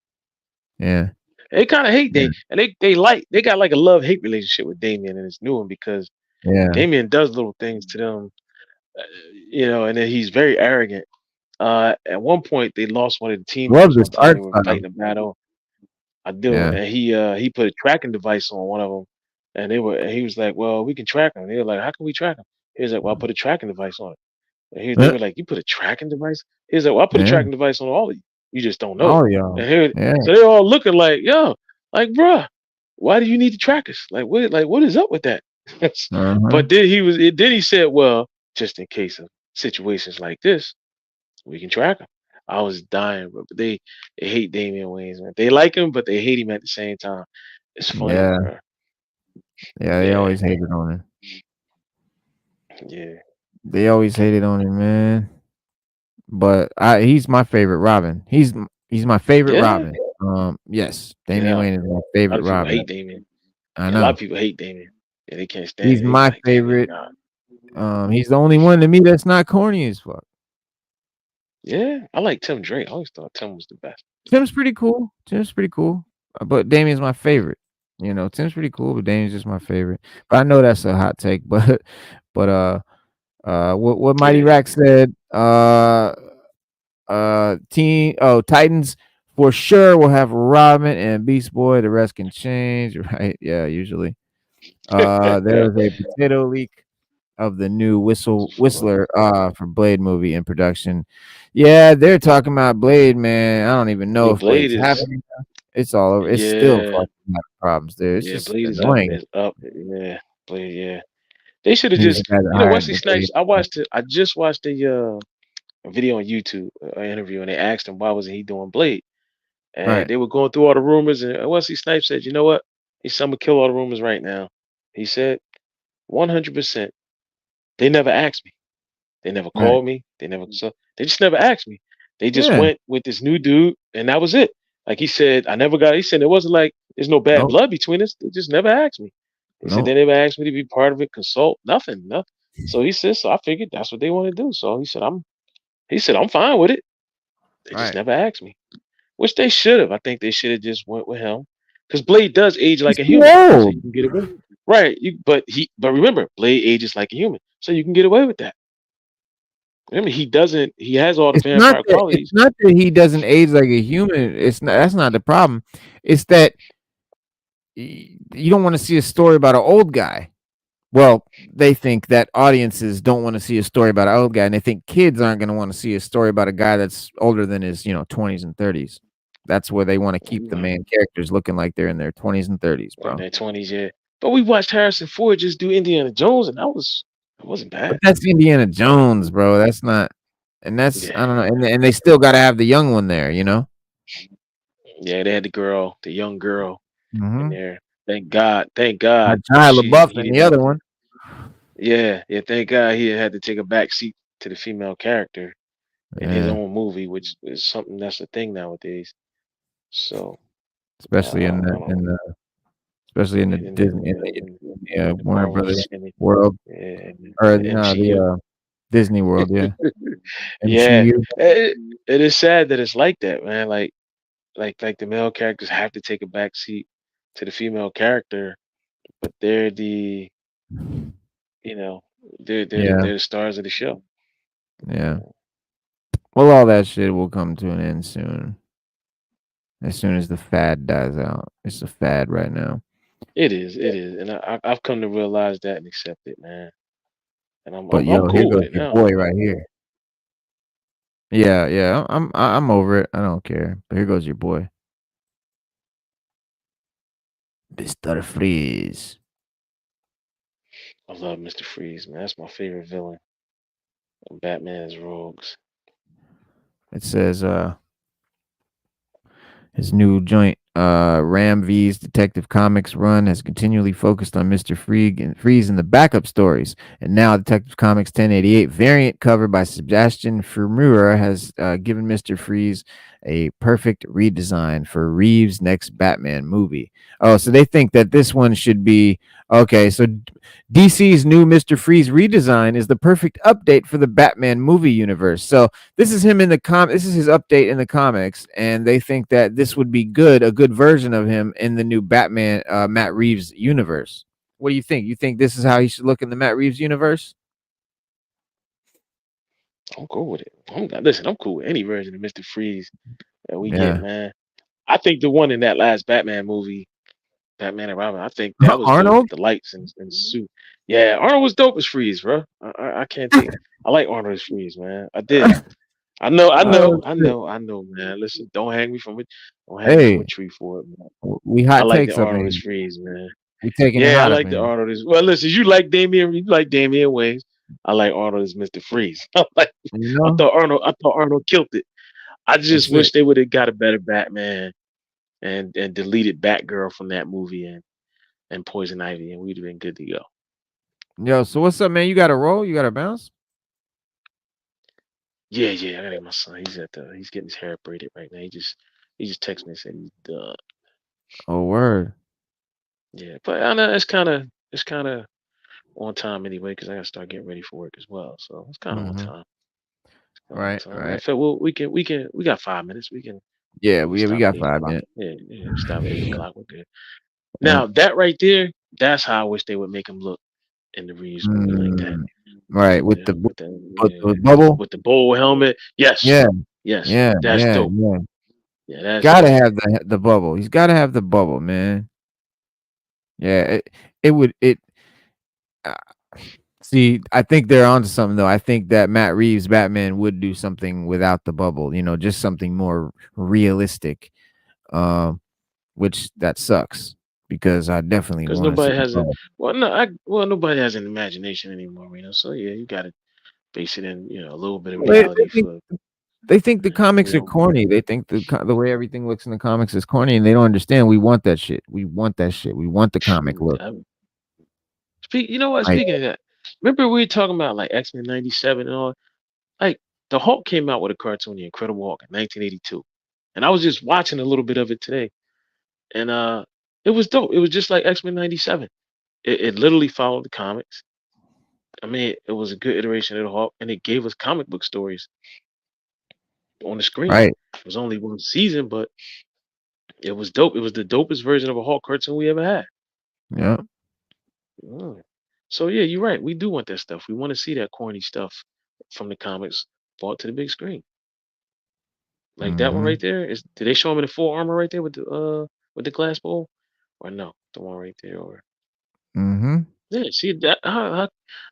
yeah. They kind of hate Yeah. they got like a love hate relationship with Damien and his new one because Yeah. Damien does little things to them, uh, and then he's very arrogant. At one point they lost one of the team Love members this one time art they were style. fighting a battle. I do, Yeah. and he put a tracking device on one of them, and he was like, "Well, we can track him." They were like, "How can we track him?" He was like, "Well, I put a tracking device on it." They were like, "You put a tracking device?" He was like, "Well, I put a Yeah. tracking device on all of you. You just don't know." All y'all. Yeah. So they're all looking like, "Yo, like, bruh, why do you need to track us? What is up with that?" Uh-huh. But then he said, "Well, just in case of situations like this, we can track him." I was dying, bro. But they hate Damian Wayans, man. They like him, but they hate him at the same time. It's funny, Yeah. bro. Yeah. They Yeah, always hated on him. yeah, They always hated on him, man. But he's my favorite Robin. He's my favorite yeah, Robin. Yes, Damian yeah. Wayne is my A lot favorite of people Robin. hate Damien. I Yeah, a lot of know. people hate Damien. Yeah, they can't stand He's it. They be my like, Damien, favorite. nah. He's the only one to me that's not corny as fuck. Yeah, I like Tim Drake. I always thought Tim was the best. Tim's pretty cool. Tim's pretty cool. But Damien's my favorite. You know, Tim's pretty cool, but Damien's just my favorite. But I know that's a hot take, but what Mighty Yeah, Rack said, Titans for sure will have Robin and Beast Boy. The rest can change, right? Yeah, usually. There is a potato leak of the new Whistler for Blade movie in production. Yeah, they're talking about Blade, man. I don't even know yeah, if Blade Blade's is. happening. It's all over. It's still Yeah, fucking having problems there. It's yeah, just Blade is up. annoying. Is up. Yeah, Blade. Yeah, they should have He was the just. guy that You know, hired Wesley the Blade. Snipes. I watched it. I just watched a video on YouTube, an interview, and they asked him why wasn't he doing Blade, and Right. they were going through all the rumors, and Wesley Snipes said, "You know what? He said, I'm gonna kill all the rumors right now." He said, 100%. They never asked me. They never Right. called me. They never. So they just never asked me. They just Yeah. went with this new dude, and that was it. Like he said, I never got. He said it wasn't like there's no bad Nope. blood between us. They just never asked me. He said they Nope. never asked me to be part of it, consult, nothing, nothing. So he said, so I figured that's what they want to do. So he said, I'm fine with it. They just Right. never asked me, which they should have. I think they should have just went with him, because Blade does age He's like a too human, so old. you can get away. Right. But remember, Blade ages like a human, so you can get away with that. Remember, he doesn't. He has all the vampire It's qualities. not that he doesn't age like a human. It's not that's not the problem. It's that you don't want to see a story about an old guy. Well, they think that audiences don't want to see a story about an old guy, and they think kids aren't going to want to see a story about a guy that's older than his, 20s and 30s. That's where they want to keep the main characters looking like they're in their 20s and 30s, In bro. their 20s, yeah. But we watched Harrison Ford just do Indiana Jones, and that wasn't But bad. that's Indiana Jones, bro. That's not, and that's I don't know, Yeah, and they still got to have the young one there, you know. yeah. They had the girl, the young girl, in Mm-hmm. there. Thank God, Shia LaBeouf he and didn't the have other to. one. Yeah, yeah. Thank God he had to take a back seat to the female character in his Yeah, own movie, which is something that's a thing nowadays. So especially I don't. especially in the In the Disney, in the the Warner Marvel Brothers in world, or the no, MCU. the Disney world, yeah, Yeah, MCU. it is sad that it's like that, man. Like the male characters have to take a back seat to the female character, but they're the you know Yeah, they're the stars of the show. yeah. Well, all that shit will come to an end soon as the fad dies out. It's a fad right now. It is, and I've come to realize that and accept it, man. And But I'm yo, here cool with goes it your now. boy right here. Yeah, yeah. I'm over it. I don't care. But here goes your boy, Mr. Freeze. I love Mr. Freeze, man. That's my favorite villain. Batman's rogues. It says his new joint, Ram V's Detective Comics run has continually focused on Mr. Freeze and the backup stories. And now Detective Comics 1088 variant cover by Sebastian Furmura has given Mr. Freeze a perfect redesign for Reeves' next Batman movie. Oh, so they think that this one should be okay. So DC's new Mr. Freeze redesign is the perfect update for the Batman movie universe. So this is him in the this is his update in the comics, and they think that this would be a good version of him in the new Batman Matt Reeves universe. What do you think? You think this is how he should look in the Matt Reeves universe? I'm cool with it. Listen, I'm cool with any version of Mr. Freeze that we get, Yeah. man. I think the one in that last Batman movie, Batman and Robin, I think that was dope Arnold? with the lights and the suit. Yeah, Arnold was dope as Freeze, bro. I can't take. I like Arnold as Freeze, man. I did. Oh, shit. I know, man. Listen, don't hang me from it. Don't hang me from a Hey, tree for it, man. we I hot like the takes up in Arnold as here. Freeze, man. We taking it Yeah, I hot up like in the here. Arnold as well. Listen, you like Damian Wayans. I like Arnold as Mr. Freeze. You know, I thought Arnold killed it. I just that's wish it. they would have got a better Batman and deleted Batgirl from that movie and Poison Ivy, and we'd have been good to go. Yo, so what's up, man? You got to roll? You got to bounce? Yeah, yeah, I gotta get my son. He's getting his hair braided right now. He just texted me and said he's done. Oh, word. Yeah, but I know it's kind of on time anyway because I gotta start getting ready for work as well. So it's kind of on Mm-hmm. time. Right, So matter right. of fact, well, we got 5 minutes. Yeah, We can we stop at got 8 5 o'clock. minutes. Yeah, yeah, we stop at 8 o'clock. We're good. Yeah. Now that right there, that's how I wish they would make him look in the Reeves movie like that. Right, with Yeah, the with the bubble. with the bowl helmet. Yes, Yeah, yes, yeah, that's yeah, dope. yeah. Yeah, that's Gotta dope. have the bubble. He's gotta have the bubble, man. Yeah, it would it. Uh, See, I think they're onto something though. I think that Matt Reeves Batman would do something without the bubble. Just something more realistic. Um, which that sucks because I definitely Because want to see nobody the has a bubble. nobody has an imagination anymore, So yeah, you got to base it in, a little bit of Well, They, reality for they think the comics are real. corny. They think the way everything looks in the comics is corny, and they don't understand. We want that shit. We want that shit. We want the comic look. You know what? Like, Speaking of that, remember we were talking about like X-Men '97 and all. Like the Hulk came out with a cartoon, The Incredible Hulk, in 1982, and I was just watching a little bit of it today, and it was dope. It was just like X-Men '97. It literally followed the comics. I mean, it was a good iteration of the Hulk, and it gave us comic book stories on the screen. right? It was only one season, but it was dope. It was the dopest version of a Hulk cartoon we ever had. Yeah. Mm. So yeah, you're right. We do want that stuff. We want to see that corny stuff from the comics brought to the big screen. Like that one Mm-hmm. right there is. Did they show him in the full armor right there with the glass bowl, or no? The one right there, or Mm-hmm. yeah. See that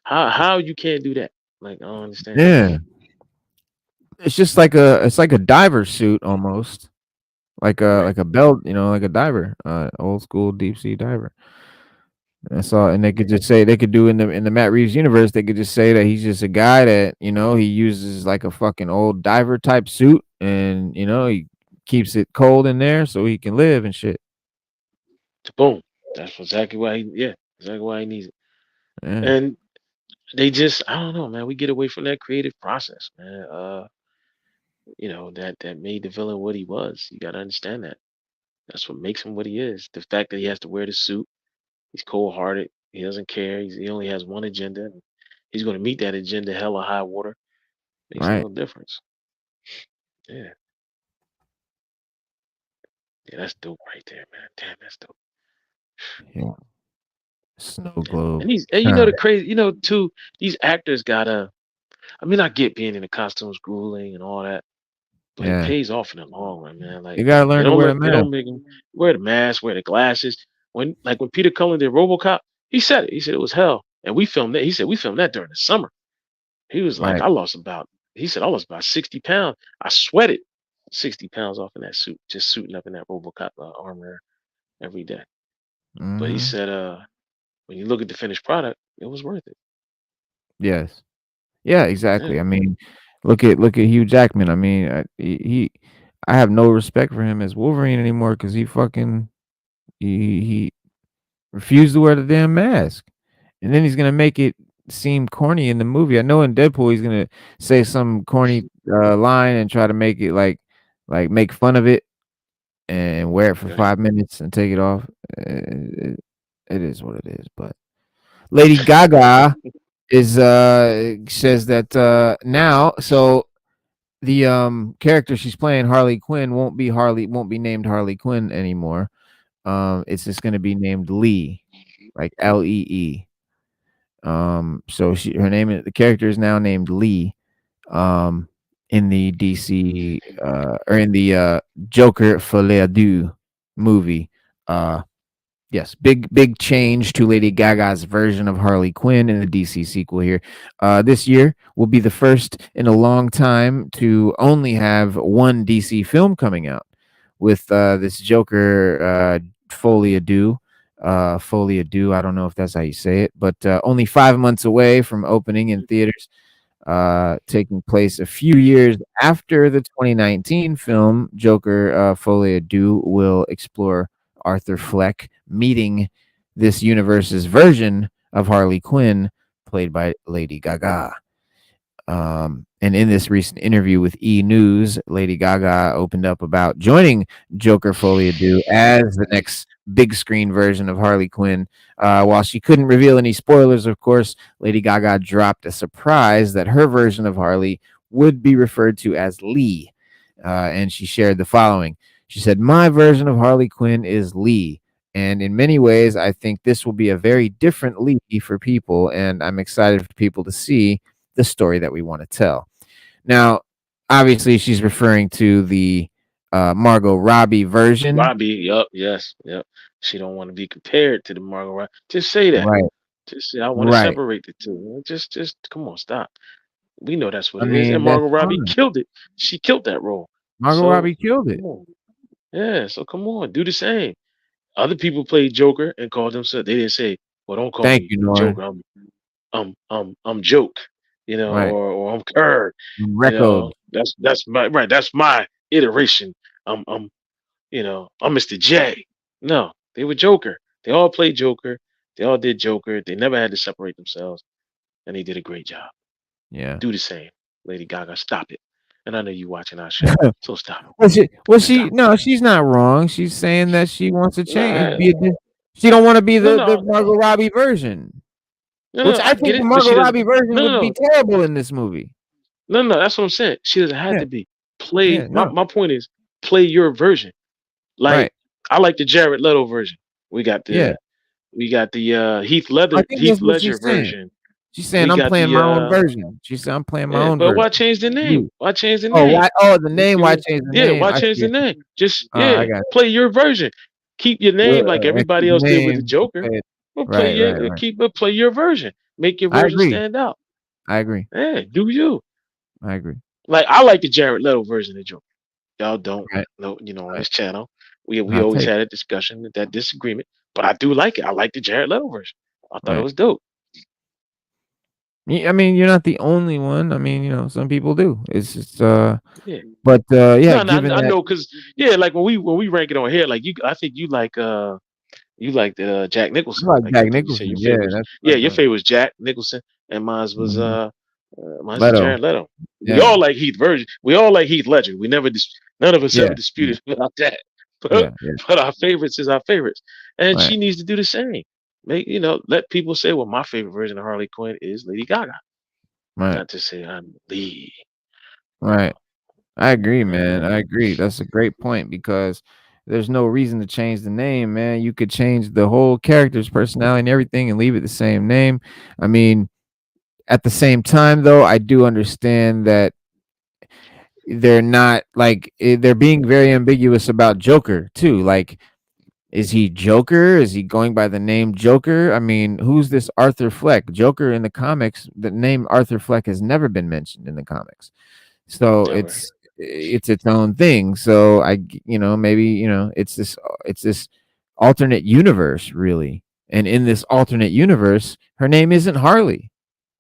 how you can't do that? Like I don't understand. Yeah. It's like a diver suit almost. Right. Like a belt, like a diver, old school deep sea diver. That's all. And they could just say they could do in the Matt Reeves universe, they could just say that he's just a guy that, he uses like a fucking old diver type suit and he keeps it cold in there so he can live and shit. Boom. That's exactly why exactly why he needs it. Yeah. And they just I don't know, man. We get away from that creative process, man. That made the villain what he was. You gotta understand that. That's what makes him what he is. The fact that he has to wear the suit, he's cold hearted, he doesn't care, he only has one agenda, and he's gonna meet that agenda hell or high water. Makes Right. no difference. Yeah. Yeah, that's dope right there, man. Damn, that's dope. Yeah. Snow globe. And Huh. the crazy, too, these actors gotta I mean, I get being in the costumes grueling and all that, but it Yeah. pays off in the long run, man. You Like gotta learn to wear the they mask. don't make him wear the mask, wear the glasses. When Peter Cullen did RoboCop, he said it. He said it was hell, and we filmed that. He said we filmed that during the summer. He was like, Right. He said I lost about 60 pounds. I sweated 60 pounds off in that suit, just suiting up in that RoboCop armor every day. But he Mm-hmm. said, when you look at the finished product, it was worth it. Yes. Yeah, Yeah, exactly. I mean, look at Hugh Jackman. I mean, I have no respect for him as Wolverine anymore because he refused to wear the damn mask, and then he's gonna make it seem corny in the movie. I know in Deadpool he's gonna say some corny line and try to make it like make fun of it and wear it for okay. 5 minutes and take it off. It is what it is. But Lady Gaga is says that now the character she's playing, Harley Quinn, won't be named Harley Quinn anymore. It's just gonna be named Lee, like Lee. So the character is now named Lee. In the DC or in the Joker Folie à Deux movie. Uh, Yes, big change to Lady Gaga's version of Harley Quinn in the DC sequel here. This year will be the first in a long time to only have one DC film coming out with this Joker Folie à Deux. Folie à Deux, I don't know if that's how you say it, but only 5 months away from opening in theaters, taking place a few years after the 2019 film Joker Folie à Deux will explore Arthur Fleck meeting this universe's version of Harley Quinn, played by Lady Gaga. And in this recent interview with E! News, Lady Gaga opened up about joining Joker Folie à Deux as the next big screen version of Harley Quinn. While she couldn't reveal any spoilers, of course, Lady Gaga dropped a surprise that her version of Harley would be referred to as Lee. And she shared the following. She said, "My version of Harley Quinn is Lee. And in many ways, I think this will be a very different Lee for people. And I'm excited for people to see the story that we want to tell." Now, obviously, she's referring to the Margot Robbie version. Robbie, yep, yes, yep. She don't want to be compared to the Margot Robbie. Just say that. Right, Just say I want to right. separate the two. Just come on, stop. We know that's what I it is. And mean, that's Margot Robbie fine. killed it. She killed that role. Margot So Robbie killed come it. on. Yeah, so come on, do the same. Other people played Joker and called themselves. They didn't say, "Well, don't call Thank me you, Nora. Joker. I'm Joke," Right. or I'm Kerr. Record. That's my right. That's my iteration. I'm I'm Mr. J. No, they were Joker. They all played Joker. They all did Joker. They never had to separate themselves, and they did a great job. Yeah. Do the same, Lady Gaga. Stop it. And I know you watching our show, so stop. She no, she's not wrong. She's saying that she wants to change. Nah, She don't want to be no, the no, Margot Robbie version, which I I get think the it, but Margot she doesn't. Robbie version No, would no, be no, terrible in this movie. no. That's what I'm saying. She doesn't have Yeah, to be. Play. yeah, My no, my point is, play your version. Like right, I like the Jared Leto version. We got yeah. the I think Heath that's what Ledger she's saying. version. She's saying We I'm got playing the my own version. She said I'm playing my yeah, own but why version. change the name? You. Why change the Oh, name? why? Oh, the You name. see Why what? change the Yeah, name? why I change see. the name? Just I got play your version. Keep your you. name like everybody Keep else did with the name. Joker. Okay. But Right, right, right. play your version. Make your I version agree. stand out. I agree. Yeah, do you? I agree. Like I like the Jared Leto version of Joker. Y'all don't Right, know, on right. this channel. We Hot always take. had a discussion, that disagreement, but I do like it. I like the Jared Leto version. I thought it Right. was dope. I mean, you're not the only one. I mean, some people do. It's just Yeah. but yeah, No, no, given I that know, cause yeah, like when we rank it on here, like I think you like Jack I Nicholson. like Like I Jack think you said your Nicholson. Yeah, favorite was that's my yeah, your joint. favorite was Jack Nicholson, and Mhm. mine's was Leto. Jared Leto. We Yeah. all like Heath Virgin. We all like Heath Ledger. None of us Yeah. ever Yeah. disputed about that. But Yeah. Yeah. but our favorites is our favorites, and Right. she needs to do the same. Let people say, well, my favorite version of Harley Quinn is Lady Gaga, Right. not to say I'm Lee. Right. I agree, man. Uh, I agree. That's a great point because there's no reason to change the name, man. You could change the whole character's personality and everything and leave it the same name. I mean, at the same time though, I do understand that they're not like they're being very ambiguous about Joker too. Like, is he Joker? Is he going by the name Joker? I mean, who's this Arthur Fleck? Joker in the comics, the name Arthur Fleck has never been mentioned in the comics. So never. it's its own thing. So maybe, it's this alternate universe really. And in this alternate universe, her name isn't Harley.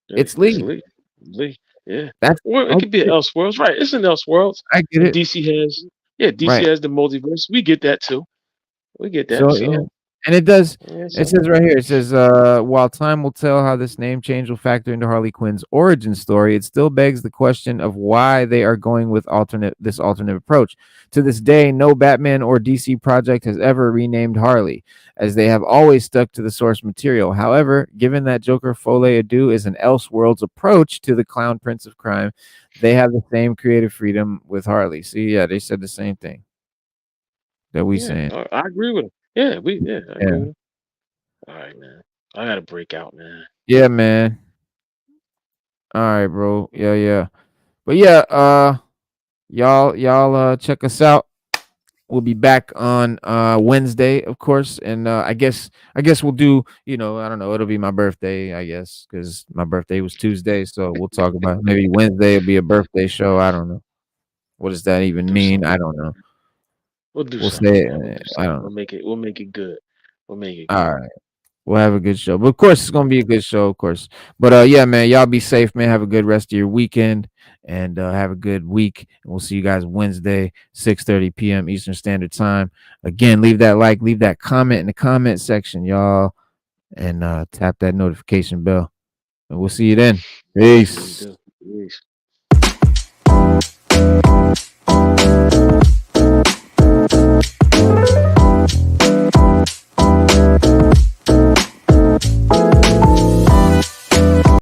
Yeah, It's it's Lee. Lee. Lee. Yeah. That's Or I it could be get an it. Elseworlds, right? It's an Elseworlds. I get And it. DC Right. has the multiverse. We get that too. We get that. So yeah, So and it does. yeah, It so says right here. It says, while time will tell how this name change will factor into Harley Quinn's origin story, it still begs the question of why they are going with this alternate approach. To this day, no Batman or DC project has ever renamed Harley, as they have always stuck to the source material. However, given that Joker Folie Adu is an Elseworlds approach to the Clown Prince of Crime, they have the same creative freedom with Harley. See, yeah, they said the same thing that we yeah, saying. I agree with him. I agree Yeah. with him. All right, man. I gotta break out, man. Yeah, man. All right, bro. Yeah, yeah. But yeah, y'all check us out. We'll be back on Wednesday, of course, and I guess we'll do, I don't know, it'll be my birthday, I guess, because my birthday was Tuesday, so we'll talk about maybe Wednesday will be a birthday show. I don't know. What does that We'll even do mean? I something. don't know. We'll do We'll something, say man. We'll do I something. don't know. We'll make it good. We'll make it good. All right. We'll have a good show. But of course, it's gonna be a good show, of course. But yeah, man, y'all be safe, man. Have a good rest of your weekend and have a good week. And we'll see you guys Wednesday, 6:30 p.m. Eastern Standard Time. Again, leave that like, leave that comment in the comment section, y'all, and tap that notification bell. And we'll see you then. Please Peace. do. Peace.